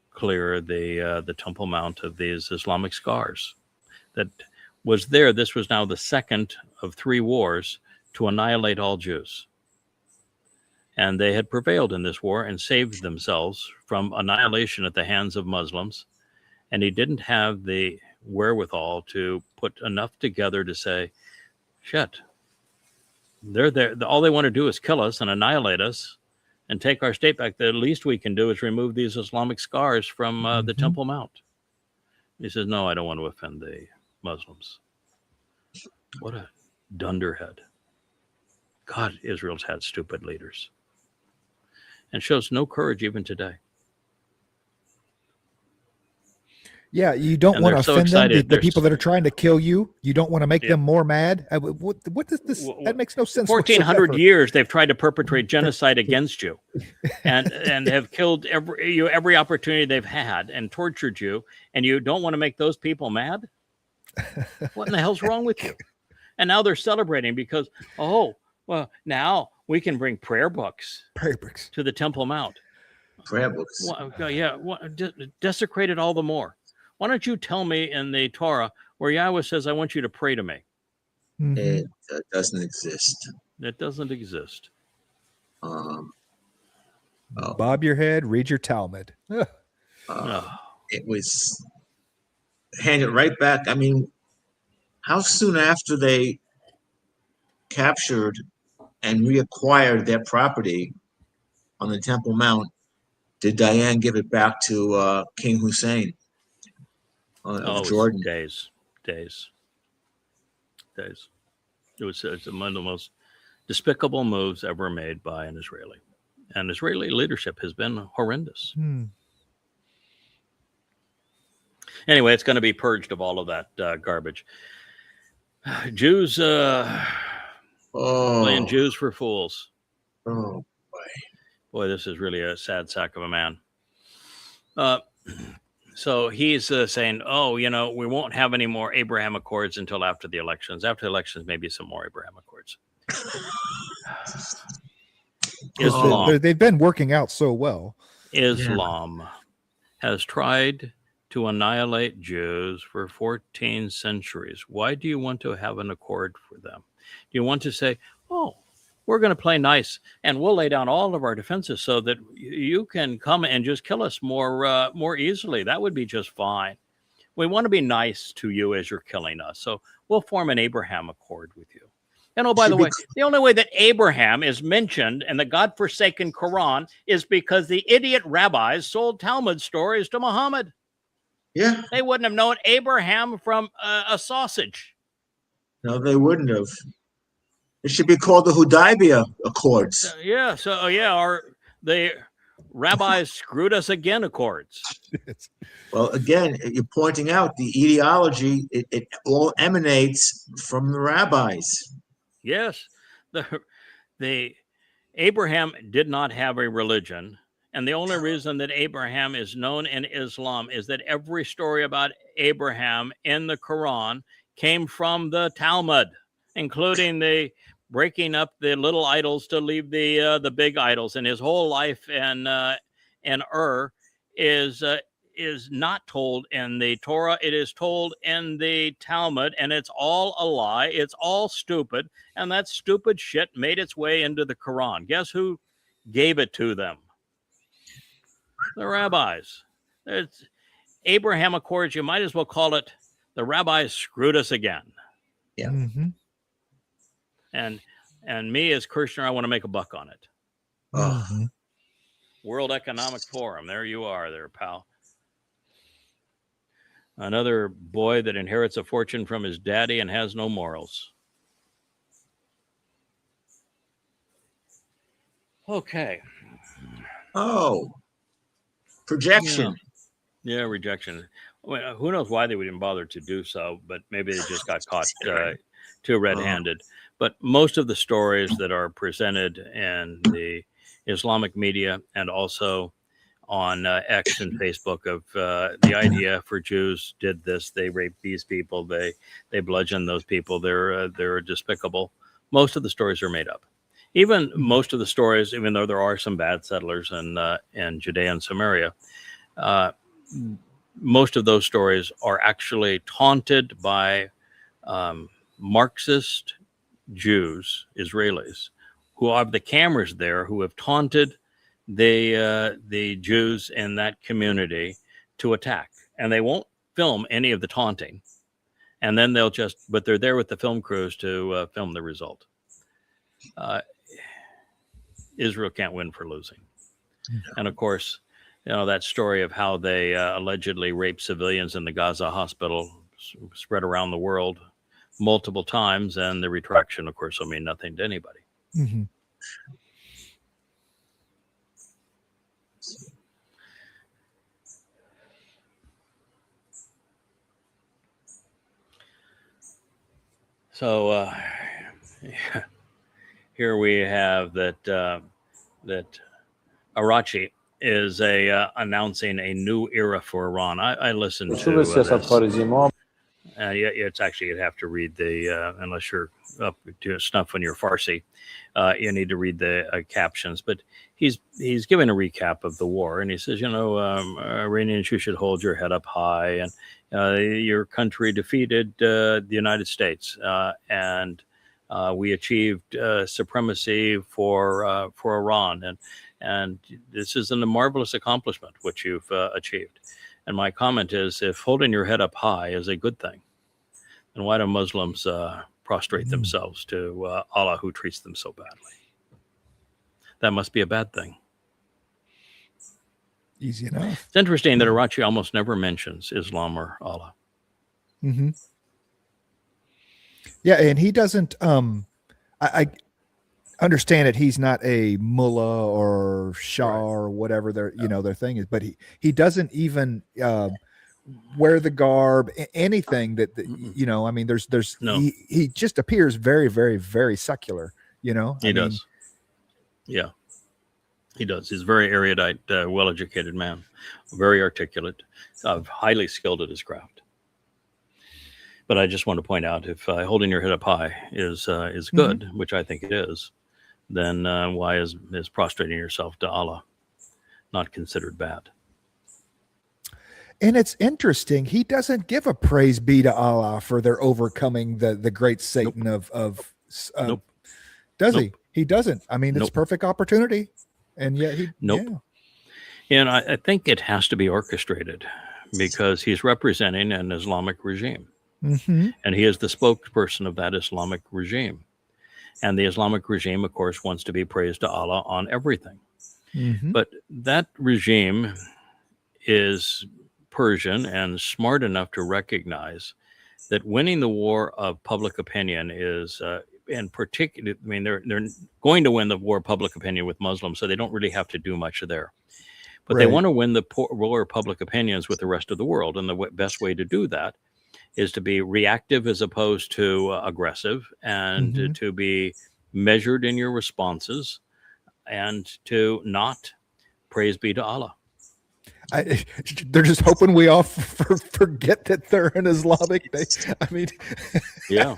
clear the Temple Mount of these Islamic scars that was there. This was now the second of 3 wars to annihilate all Jews. And they had prevailed in this war and saved themselves from annihilation at the hands of Muslims. And he didn't have the wherewithal to put enough together to say, shit, they're there. All they want to do is kill us and annihilate us and take our state back. The least we can do is remove these Islamic scars from the Temple Mount. He says, no, I don't want to offend the Muslims. What a dunderhead. God, Israel's had stupid leaders. And shows no courage even today. Yeah, you don't want to so offend them. excited. The people that are trying to kill you, you don't want to make them more mad. What does this? That makes no sense. 1,400 years they've tried to perpetrate genocide against you, and have killed every opportunity they've had and tortured you, and you don't want to make those people mad? What in the hell's wrong with you? And now they're celebrating because, oh, well, now we can bring prayer books to the Temple Mount. Prayer books. Well, yeah, desecrated all the more. Why don't you tell me in the Torah where Yahowah says, I want you to pray to me? Mm-hmm. It doesn't exist. It doesn't exist. Bob your head, read your Talmud. It was handed right back. I mean, how soon after they captured and reacquired their property on the Temple Mount did Dayan give it back to King Hussein of Jordan? Days. It's one of the most despicable moves ever made by an Israeli. And Israeli leadership has been horrendous. Anyway, it's going to be purged of all of that garbage. Jews playing Jews for fools. Oh, boy, this is really a sad sack of a man. So he's saying, oh, we won't have any more Abraham Accords until after the elections. After the elections, maybe some more Abraham Accords. Islam. They've been working out so well. Islam has tried to annihilate Jews for 14 centuries. Why do you want to have an accord for them? Do you want to say, oh, we're going to play nice and we'll lay down all of our defenses so that you can come and just kill us more easily? That would be just fine. We want to be nice to you as you're killing us. So we'll form an Abraham Accord with you. And oh, by the way, the only way that Abraham is mentioned in the godforsaken Quran is because the idiot rabbis sold Talmud stories to Muhammad. Yeah. They wouldn't have known Abraham from a sausage. No, they wouldn't have. It should be called the Hudaybiyyah Accords. The rabbis screwed us again Accords. Well, again, you're pointing out the ideology, it all emanates from the rabbis. Yes. The Abraham did not have a religion. And the only reason that Abraham is known in Islam is that every story about Abraham in the Quran came from the Talmud, including the breaking up the little idols to leave the big idols. And his whole life in Ur is is not told in the Torah. It is told in the Talmud, and it's all a lie. It's all stupid, and that stupid shit made its way into the Quran. Guess who gave it to them? The rabbis. It's Abraham Accords. You might as well call it the rabbis screwed us again. Yeah. And me as Kirshner, I want to make a buck on it. World Economic Forum. There you are there, pal. Another boy that inherits a fortune from his daddy and has no morals. Okay. Oh, projection. Yeah, rejection. Well, who knows why they wouldn't bother to do so, but maybe they just got caught too red-handed. But most of the stories that are presented in the Islamic media and also on X and Facebook of the IDF or Jews did this, they raped these people, they bludgeoned those people, they're despicable. Most of the stories are made up. Even most of the stories, even though there are some bad settlers in Judea and Samaria, most of those stories are actually taunted by Marxist Jews, Israelis, who have the cameras there, who have taunted the Jews in that community to attack. And they won't film any of the taunting. And then but they're there with the film crews to film the result. Israel can't win for losing. And of course, that story of how they allegedly raped civilians in the Gaza hospital spread around the world multiple times, and the retraction, of course, will mean nothing to anybody. So here we have that Arachi is announcing a new era for Iran. I listened to this. It's actually, you'd have to read the, unless you're up to snuff on your Farsi, you need to read the captions. But he's giving a recap of the war, and he says, Iranians, you should hold your head up high, and your country defeated the United States, and we achieved supremacy for Iran, and this is a marvelous accomplishment which you've achieved. And my comment is, if holding your head up high is a good thing, then why do Muslims prostrate themselves to Allah, who treats them so badly? That must be a bad thing. Easy enough. It's interesting that Arachi almost never mentions Islam or Allah. Yeah, and he doesn't. I understand that he's not a mullah or shah or whatever their their thing is, but he doesn't even wear the garb, anything that I mean, there's no. He just appears very, very, very secular. He does. Yeah, he does. He's a very erudite, well-educated man, very articulate, highly skilled at his craft. But I just want to point out, if holding your head up high is good, which I think it is, then why is prostrating yourself to Allah not considered bad? And it's interesting, he doesn't give a praise be to Allah for their overcoming the great Satan does he? He doesn't. I mean, it's perfect opportunity, and yet he And I think it has to be orchestrated, because he's representing an Islamic regime. And he is the spokesperson of that Islamic regime. And the Islamic regime, of course, wants to be praised to Allah on everything. But that regime is Persian and smart enough to recognize that winning the war of public opinion is, in particular, I mean, they're going to win the war of public opinion with Muslims, so they don't really have to do much there. But they want to win the war of public opinions with the rest of the world. And the best way to do that is to be reactive as opposed to aggressive, and to be measured in your responses, and to not praise be to Allah. They're just hoping we all forget that they're an Islamic. I mean, yeah,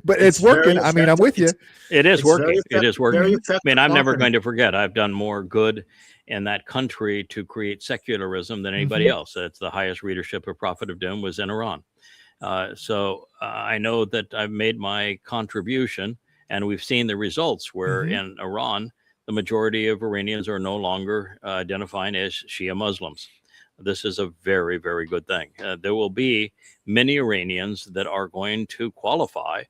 but it's working. I mean, I'm with you. It is working. It is working. I mean, I'm never going to forget. I've done more good in that country to create secularism than anybody else. It's the highest readership of Prophet of Doom was in Iran. So I know that I've made my contribution, and we've seen the results where in Iran, the majority of Iranians are no longer identifying as Shia Muslims. This is a very, very good thing. There will be many Iranians that are going to qualify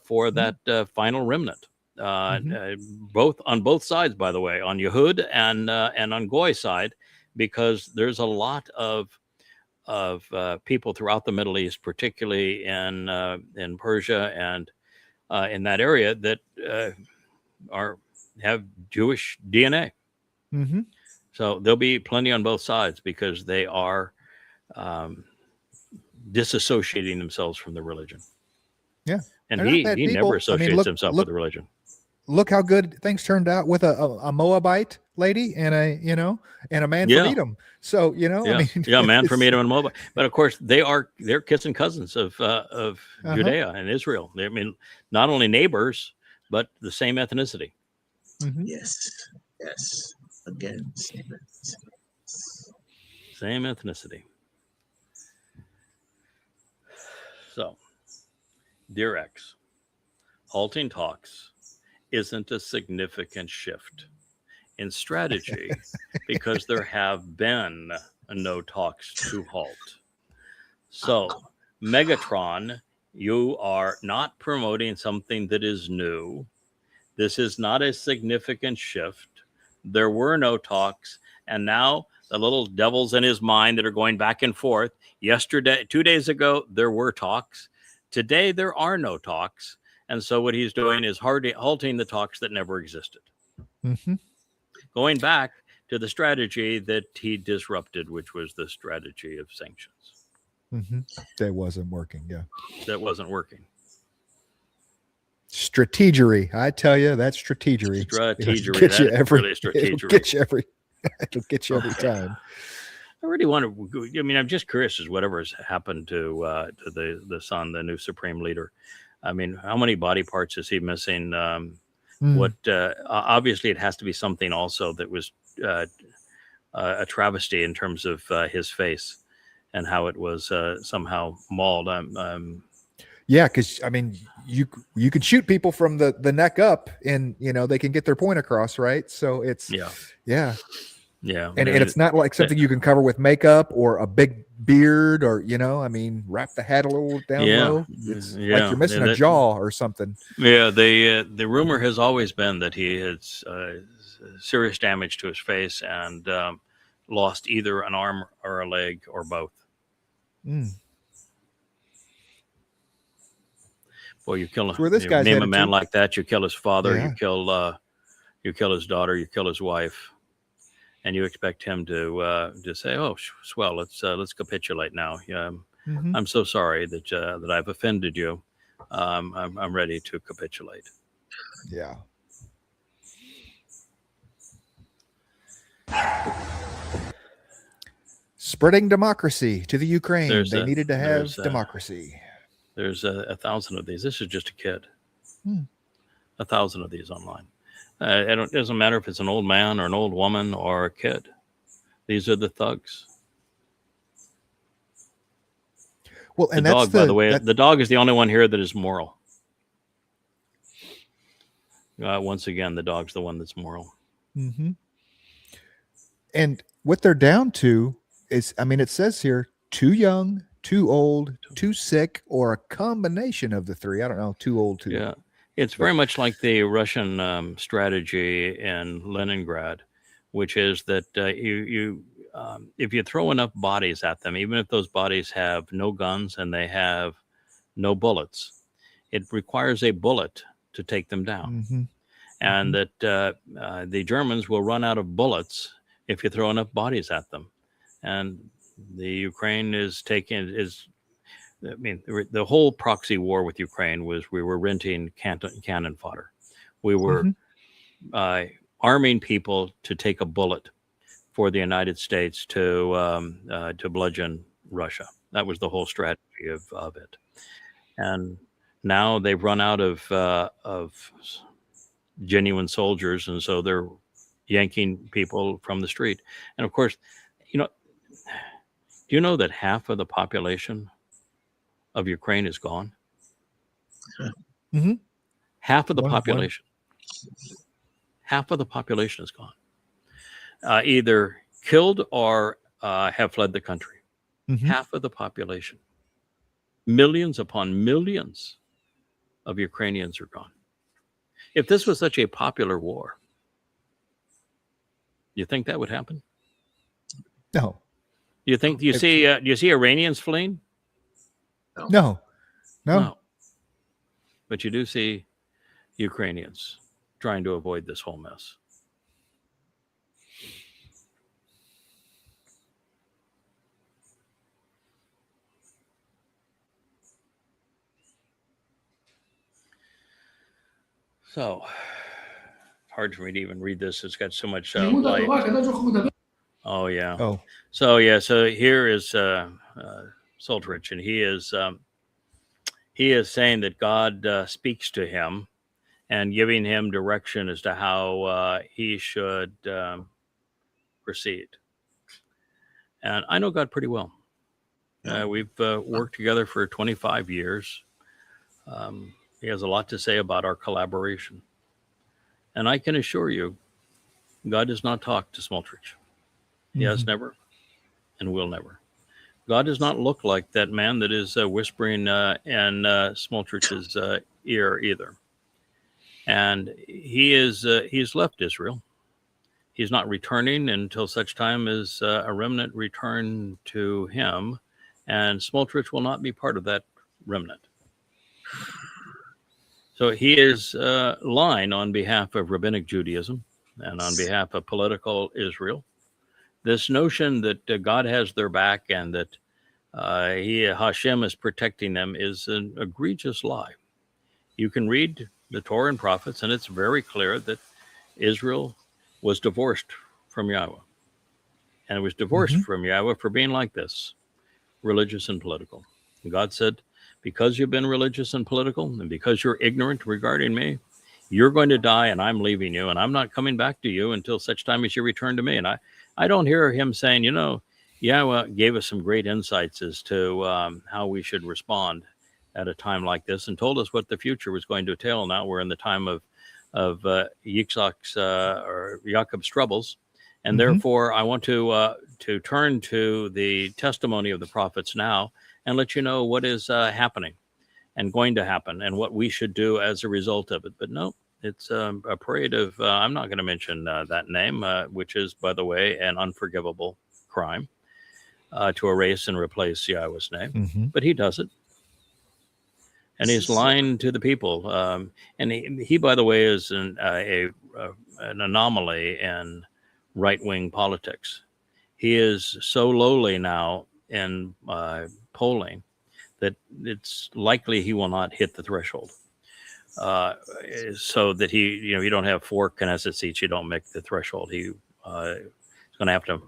for that final remnant. Both on both sides, by the way, on Yehud and on Goy side, because there's a lot of people throughout the Middle East, particularly in Persia and in that area, that have Jewish DNA. So there'll be plenty on both sides because they are disassociating themselves from the religion. Yeah, and he never associates himself with the religion. Look how good things turned out with a Moabite lady and a man from Edom. So a man from Edom and Moab. But of course, they're kissing cousins of Judea and Israel. I mean, not only neighbors, but the same ethnicity. Yes. Again, same ethnicity. So, dear X, halting talks isn't a significant shift in strategy because there have been no talks to halt. So, Megatron, you are not promoting something that is new. This is not a significant shift. There were no talks, and now the little devils in his mind that are going back and forth. Yesterday, 2 days ago, there were talks. Today, there are no talks. And so what he's doing is halting the talks that never existed. Going back to the strategy that he disrupted, which was the strategy of sanctions. That wasn't working, That wasn't working. Strategery, I tell you, that's strategery. Strategery, get you every, really strategery. It'll get you every time. I really want to. I mean, I'm just curious as whatever's happened to the son, the new supreme leader. I mean, how many body parts is he missing? What? Obviously, it has to be something also that was a travesty in terms of his face and how it was somehow mauled. Yeah, because I mean, you can shoot people from the neck up, and they can get their point across, right? So it's yeah, and it's not like something you can cover with makeup or a big beard or I mean, wrap the hat a little down low. It's like you're missing a jaw or something. Yeah, the rumor has always been that he has serious damage to his face and lost either an arm or a leg or both. Well, you kill name a man like that. You kill his father. You kill his daughter. You kill his wife, and you expect him to say, "Oh, swell, let's capitulate now." I'm so sorry that I've offended you. I'm ready to capitulate. Yeah. Spreading democracy to the Ukraine. They needed to have democracy. There's 1,000 of these. This is just a kid. 1,000 of these online. It doesn't matter if it's an old man or an old woman or a kid. These are the thugs. Well, and the dog, by the way, the dog is the only one here that is moral. Once again, the dog's the one that's moral. And what they're down to is, I mean, it says here, too young, too old, too sick, or a combination of the three. I don't know, too old, too. Yeah, it's very much like the Russian strategy in Leningrad, which is that if you throw enough bodies at them, even if those bodies have no guns and they have no bullets, it requires a bullet to take them down. And that the Germans will run out of bullets if you throw enough bodies at them. And the Ukraine the whole proxy war with Ukraine was we were renting cannon fodder. We were arming people to take a bullet for the United States to bludgeon Russia. That was the whole strategy of it. And now they've run out of genuine soldiers, and so they're yanking people from the street. And of course, do you know that half of the population of Ukraine is gone? Mhm. Half of the One- population. Half of the population is gone. Either killed or have fled the country. Mhm. Half of the population. Millions upon millions of Ukrainians are gone. If this was such a popular war, you think that would happen? No, Do you see Iranians fleeing? no. But you do see Ukrainians trying to avoid this whole mess. So hard for me to even read this. It's got so much light. Oh yeah. Oh, So here is Soltrich, and he is saying that God speaks to him and giving him direction as to how he should proceed. And I know God pretty well. We've worked together for 25 years. He has a lot to say about our collaboration. And I can assure you, God does not talk to Smoltrich. He has never and will never. God does not look like that man that is whispering in Smoltrich's ear either. And he's left Israel. He's not returning until such time as a remnant return to him. And Smoltrich will not be part of that remnant. So he is lying on behalf of rabbinic Judaism and on behalf of political Israel. This notion that God has their back and that Hashem is protecting them is an egregious lie. You can read the Torah and prophets, and it's very clear that Israel was divorced from Yahowah. And it was divorced from Yahowah for being like this, religious and political. And God said, because you've been religious and political, and because you're ignorant regarding me, you're going to die, and I'm leaving you, and I'm not coming back to you until such time as you return to me. And I don't hear him saying, Yahowah gave us some great insights as to how we should respond at a time like this, and told us what the future was going to entail. Now we're in the time of Yitzhak's or Jacob's troubles, and therefore I want to turn to the testimony of the prophets now and let you know what is happening and going to happen and what we should do as a result of it. But no, it's a parade of, I'm not going to mention that name, which is, by the way, an unforgivable crime to erase and replace Yahowah's name. But he does it. And he's lying to the people. And he, by the way, is an anomaly in right-wing politics. He is so lowly now in polling that it's likely he will not hit the threshold. So that you don't have 4 Knesset seats, you don't make the threshold. He's going to have to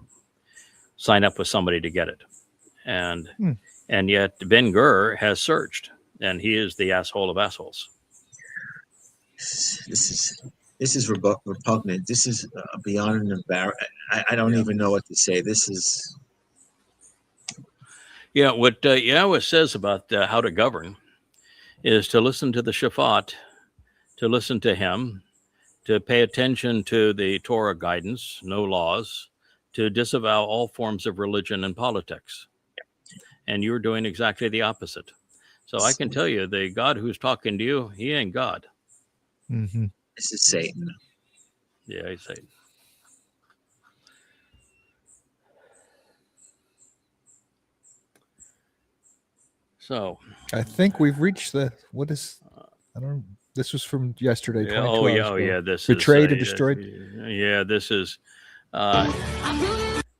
sign up with somebody to get it. And yet Ben Gur has surged, and he is the asshole of assholes. This is repugnant. This is beyond an embarrassment. I don't even know what to say. This is. Yeah, what Yahowah says about how to govern is to listen to the Shaphat, to listen to him, to pay attention to the Torah guidance, no laws, to disavow all forms of religion and politics. And you're doing exactly the opposite. So I can tell you, the God who's talking to you, he ain't God. This is Satan. Yeah, he's Satan. So I think we've reached this was from yesterday. 22 hours ago. This betrayed is, and destroyed. This is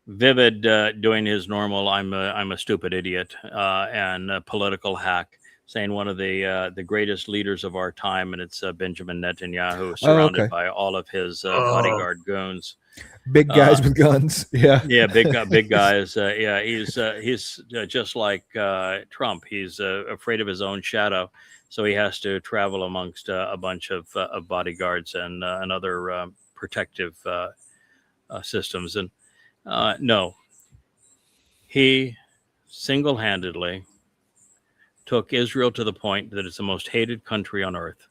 Vivid doing his normal I'm a stupid idiot and a political hack, saying one of the greatest leaders of our time, and it's Benjamin Netanyahu, surrounded by all of his bodyguard goons. Big guys with guns. Yeah, big guys. He's just like Trump. He's afraid of his own shadow, so he has to travel amongst a bunch of bodyguards and other protective systems. And no, he single-handedly took Israel to the point that it's the most hated country on earth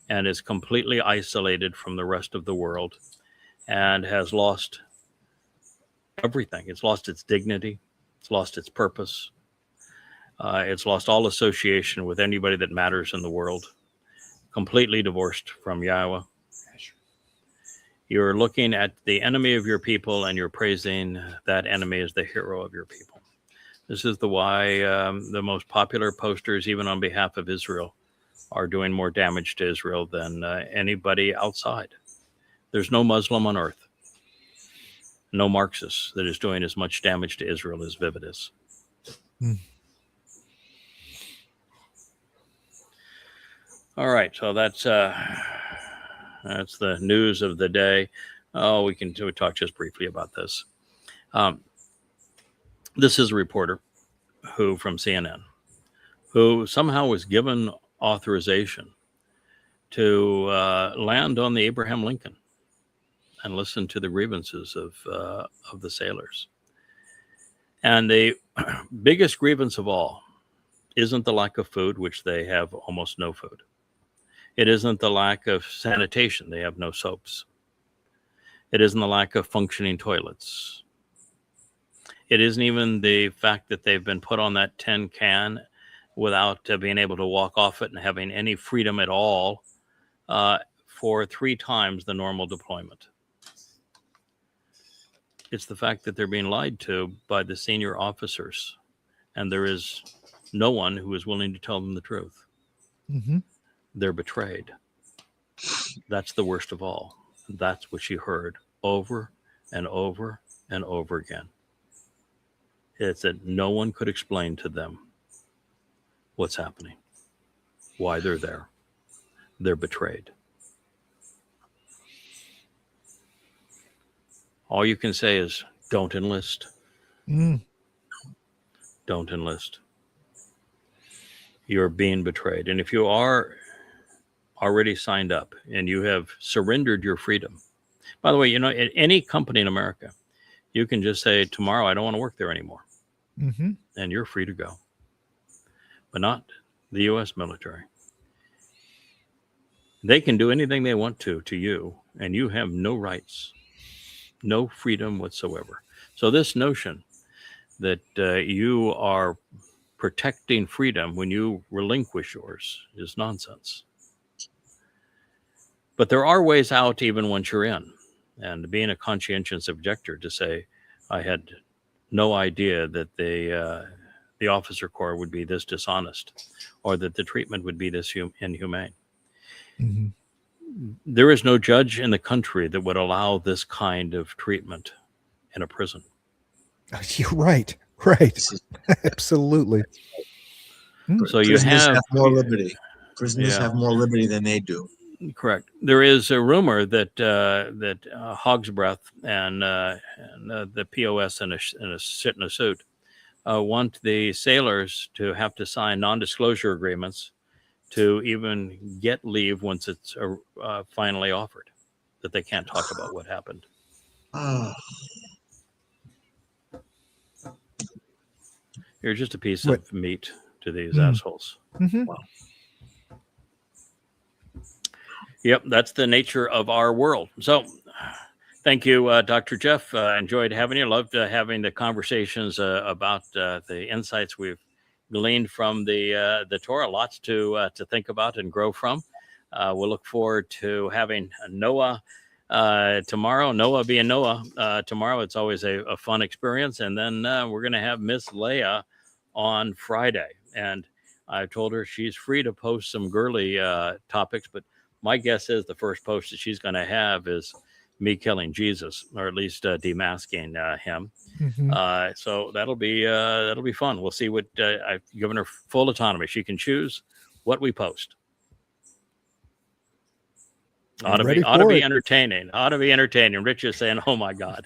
and is completely isolated from the rest of the world and has lost everything. It's lost its dignity. It's lost its purpose. It's lost all association with anybody that matters in the world. Completely divorced from Yahowah. You're looking at the enemy of your people and you're praising that enemy as the hero of your people. This is why the most popular posters, even on behalf of Israel, are doing more damage to Israel than anybody outside. There's no Muslim on earth, no Marxist that is doing as much damage to Israel as Vivid is. All right, so that's the news of the day. Oh, we can talk just briefly about this. This is a reporter from CNN who somehow was given authorization to land on the Abraham Lincoln and listen to the grievances of the sailors. And the biggest grievance of all isn't the lack of food, which they have almost no food. It isn't the lack of sanitation. They have no soaps. It isn't the lack of functioning toilets. It isn't even the fact that they've been put on that tin can without being able to walk off it and having any freedom at all for 3 times the normal deployment. It's the fact that they're being lied to by the senior officers, and there is no one who is willing to tell them the truth. Mm-hmm. They're betrayed. That's the worst of all. That's what she heard over and over and over again. It's that no one could explain to them what's happening, why they're there. They're betrayed. All you can say is, don't enlist. Don't enlist. You're being betrayed. And if you are already signed up and you have surrendered your freedom, by the way, you know, at any company in America, you can just say, tomorrow, I don't want to work there anymore. Mm-hmm. And you're free to go. But not the U.S. military. They can do anything they want to you, and you have no rights, no freedom whatsoever. So this notion that you are protecting freedom when you relinquish yours is nonsense. But there are ways out even once you're in. And being a conscientious objector to say, I had no idea that the officer corps would be this dishonest or that the treatment would be this inhumane. Mm-hmm. There is no judge in the country that would allow this kind of treatment in a prison. You're right. Right. Absolutely. So you have more liberty. Prisoners have more liberty than they do. Correct. There is a rumor that Hog's Breath and the POS in a suit want the sailors to have to sign non-disclosure agreements to even get leave once it's finally offered, that they can't talk about what happened. You're just a piece of meat to these assholes. Mm-hmm. Wow. Yep, that's the nature of our world. So thank you, Dr. Jeff. Enjoyed having you. Loved having the conversations about the insights we've gleaned from the Torah. Lots to think about and grow from. We'll look forward to having Noah tomorrow. Noah being Noah tomorrow. It's always a fun experience. And then we're going to have Miss Leah on Friday. And I told her she's free to post some girly topics, but my guess is the first post that she's going to have is me killing Jesus, or at least demasking him. Mm-hmm. So that'll be fun. We'll see what I've given her full autonomy. She can choose what we post. Ought to be entertaining. Ought to be entertaining. Rich is saying, "Oh my God."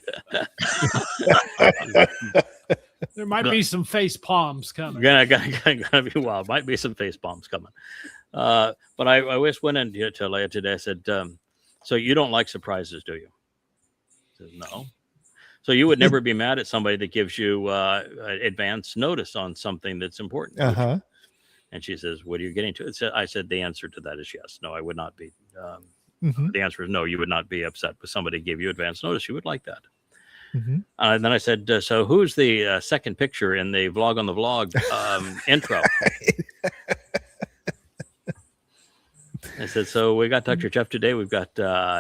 There might be some face palms coming. Gonna be wild. Might be some face palms coming. But I always went in to Leah today. I said, so you don't like surprises, do you? I says, no. So you would never be mad at somebody that gives you advance notice on something that's important. would you? And she says, what are you getting to? I said, the answer to that is yes. No, I would not be. The answer is no, you would not be upset with somebody gave you advance notice. You would like that. And then I said, so who's the second picture in the vlog on the vlog intro? I said, so we got Dr. Jeff today. We've got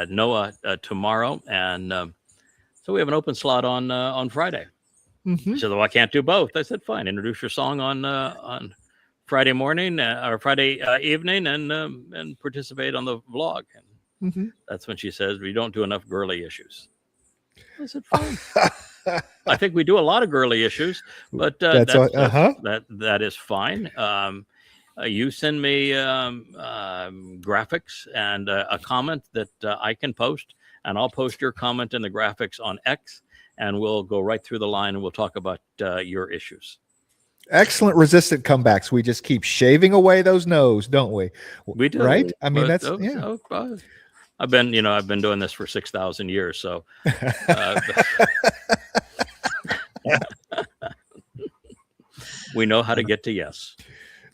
Noah tomorrow. And so we have an open slot on Friday. He said, well, I can't do both. I said, fine. Introduce your song on Friday morning or Friday evening and participate on the vlog. And that's when she says, we don't do enough girly issues. I said, fine. I think we do a lot of girly issues, but that is fine. You send me graphics and a comment that I can post, and I'll post your comment and the graphics on X, and we'll go right through the line and we'll talk about your issues. Excellent resistant comebacks. We just keep shaving away those no's, don't we? We do, right? I mean, but, that's I've been doing this for 6,000 years, so we know how to get to yes.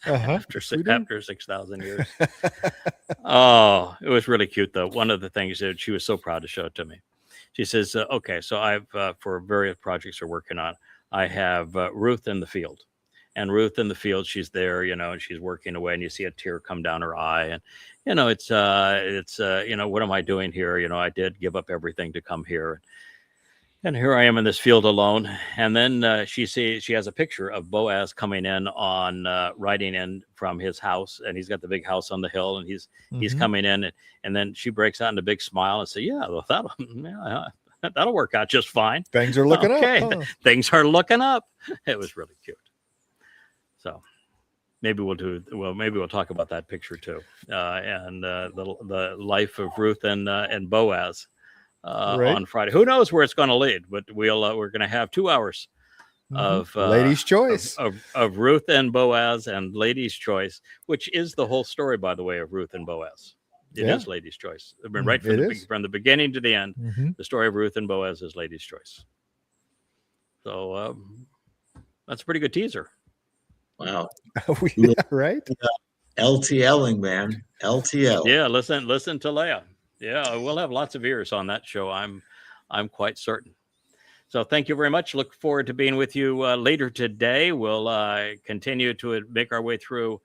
After 6,000 years. Oh, it was really cute though. One of the things that she was so proud to show it to me. She says, okay, so I've for various projects we're working on, I have Ruth in the field. And Ruth in the field, she's there, and she's working away, and you see a tear come down her eye. And, it's what am I doing here? I did give up everything to come here. And here I am in this field alone. And then she has a picture of Boaz coming in riding in from his house. And he's got the big house on the hill, and he's coming in. And then she breaks out in a big smile and says, yeah, well, that'll work out just fine. Things are looking up. Okay, things are looking up. It was really cute. So maybe we'll talk about that picture too, and the life of Ruth and Boaz on Friday. Who knows where it's going to lead? But we're going to have 2 hours of ladies' choice of Ruth and Boaz and ladies' choice, which is the whole story, by the way, of Ruth and Boaz. It is ladies' choice. I mean, right from the beginning to the end, the story of Ruth and Boaz is ladies' choice. So that's a pretty good teaser. Wow. Right? LTLing, man. LTL. Yeah, listen to Leah. Yeah, we'll have lots of ears on that show. I'm quite certain. So thank you very much. Look forward to being with you later today. We'll continue to make our way through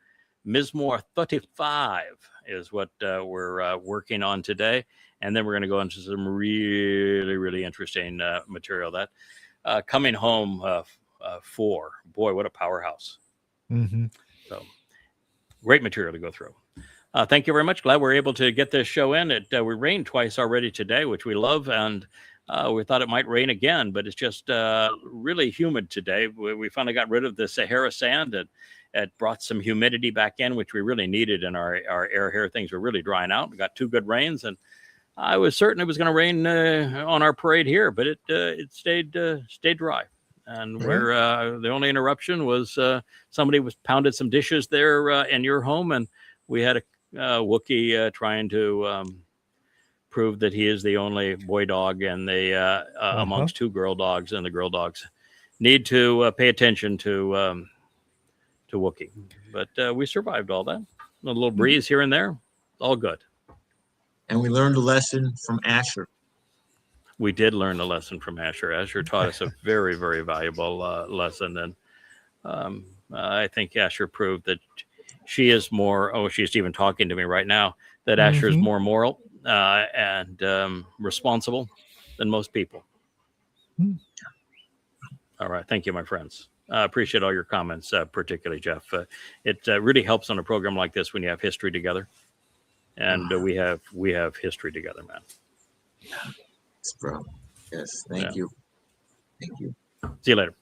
Mizmor 35 is what we're working on today. And then we're going to go into some really, really interesting material. That Coming Home 4. Boy, what a powerhouse. So great material to go through. Thank you very much. Glad we're able to get this show in. We rained twice already today, which we love. And we thought it might rain again, but it's just really humid today. We finally got rid of the Sahara sand, and it brought some humidity back in, which we really needed in our air here. Things were really drying out. We got 2 good rains, and I was certain it was going to rain on our parade here, but it stayed dry. And where the only interruption was somebody pounded some dishes there in your home, and we had a Wookiee trying to prove that he is the only boy dog and amongst 2 girl dogs, and the girl dogs need to pay attention to Wookiee. But we survived all that. A little breeze here and there, all good. And we learned a lesson from Asher. We did learn a lesson from Asher. Asher taught us a very, very valuable lesson. And I think Asher proved that she is more, she's even talking to me right now, that Asher is more moral and responsible than most people. All right. Thank you, my friends. I appreciate all your comments, particularly Jeff. It really helps on a program like this when you have history together. And we have history together, man. Yes, bro. Yes. Thank you. Thank you. See you later.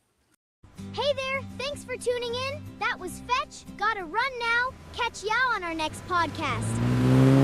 Hey there. Thanks for tuning in. That was Fetch. Gotta run now. Catch y'all on our next podcast.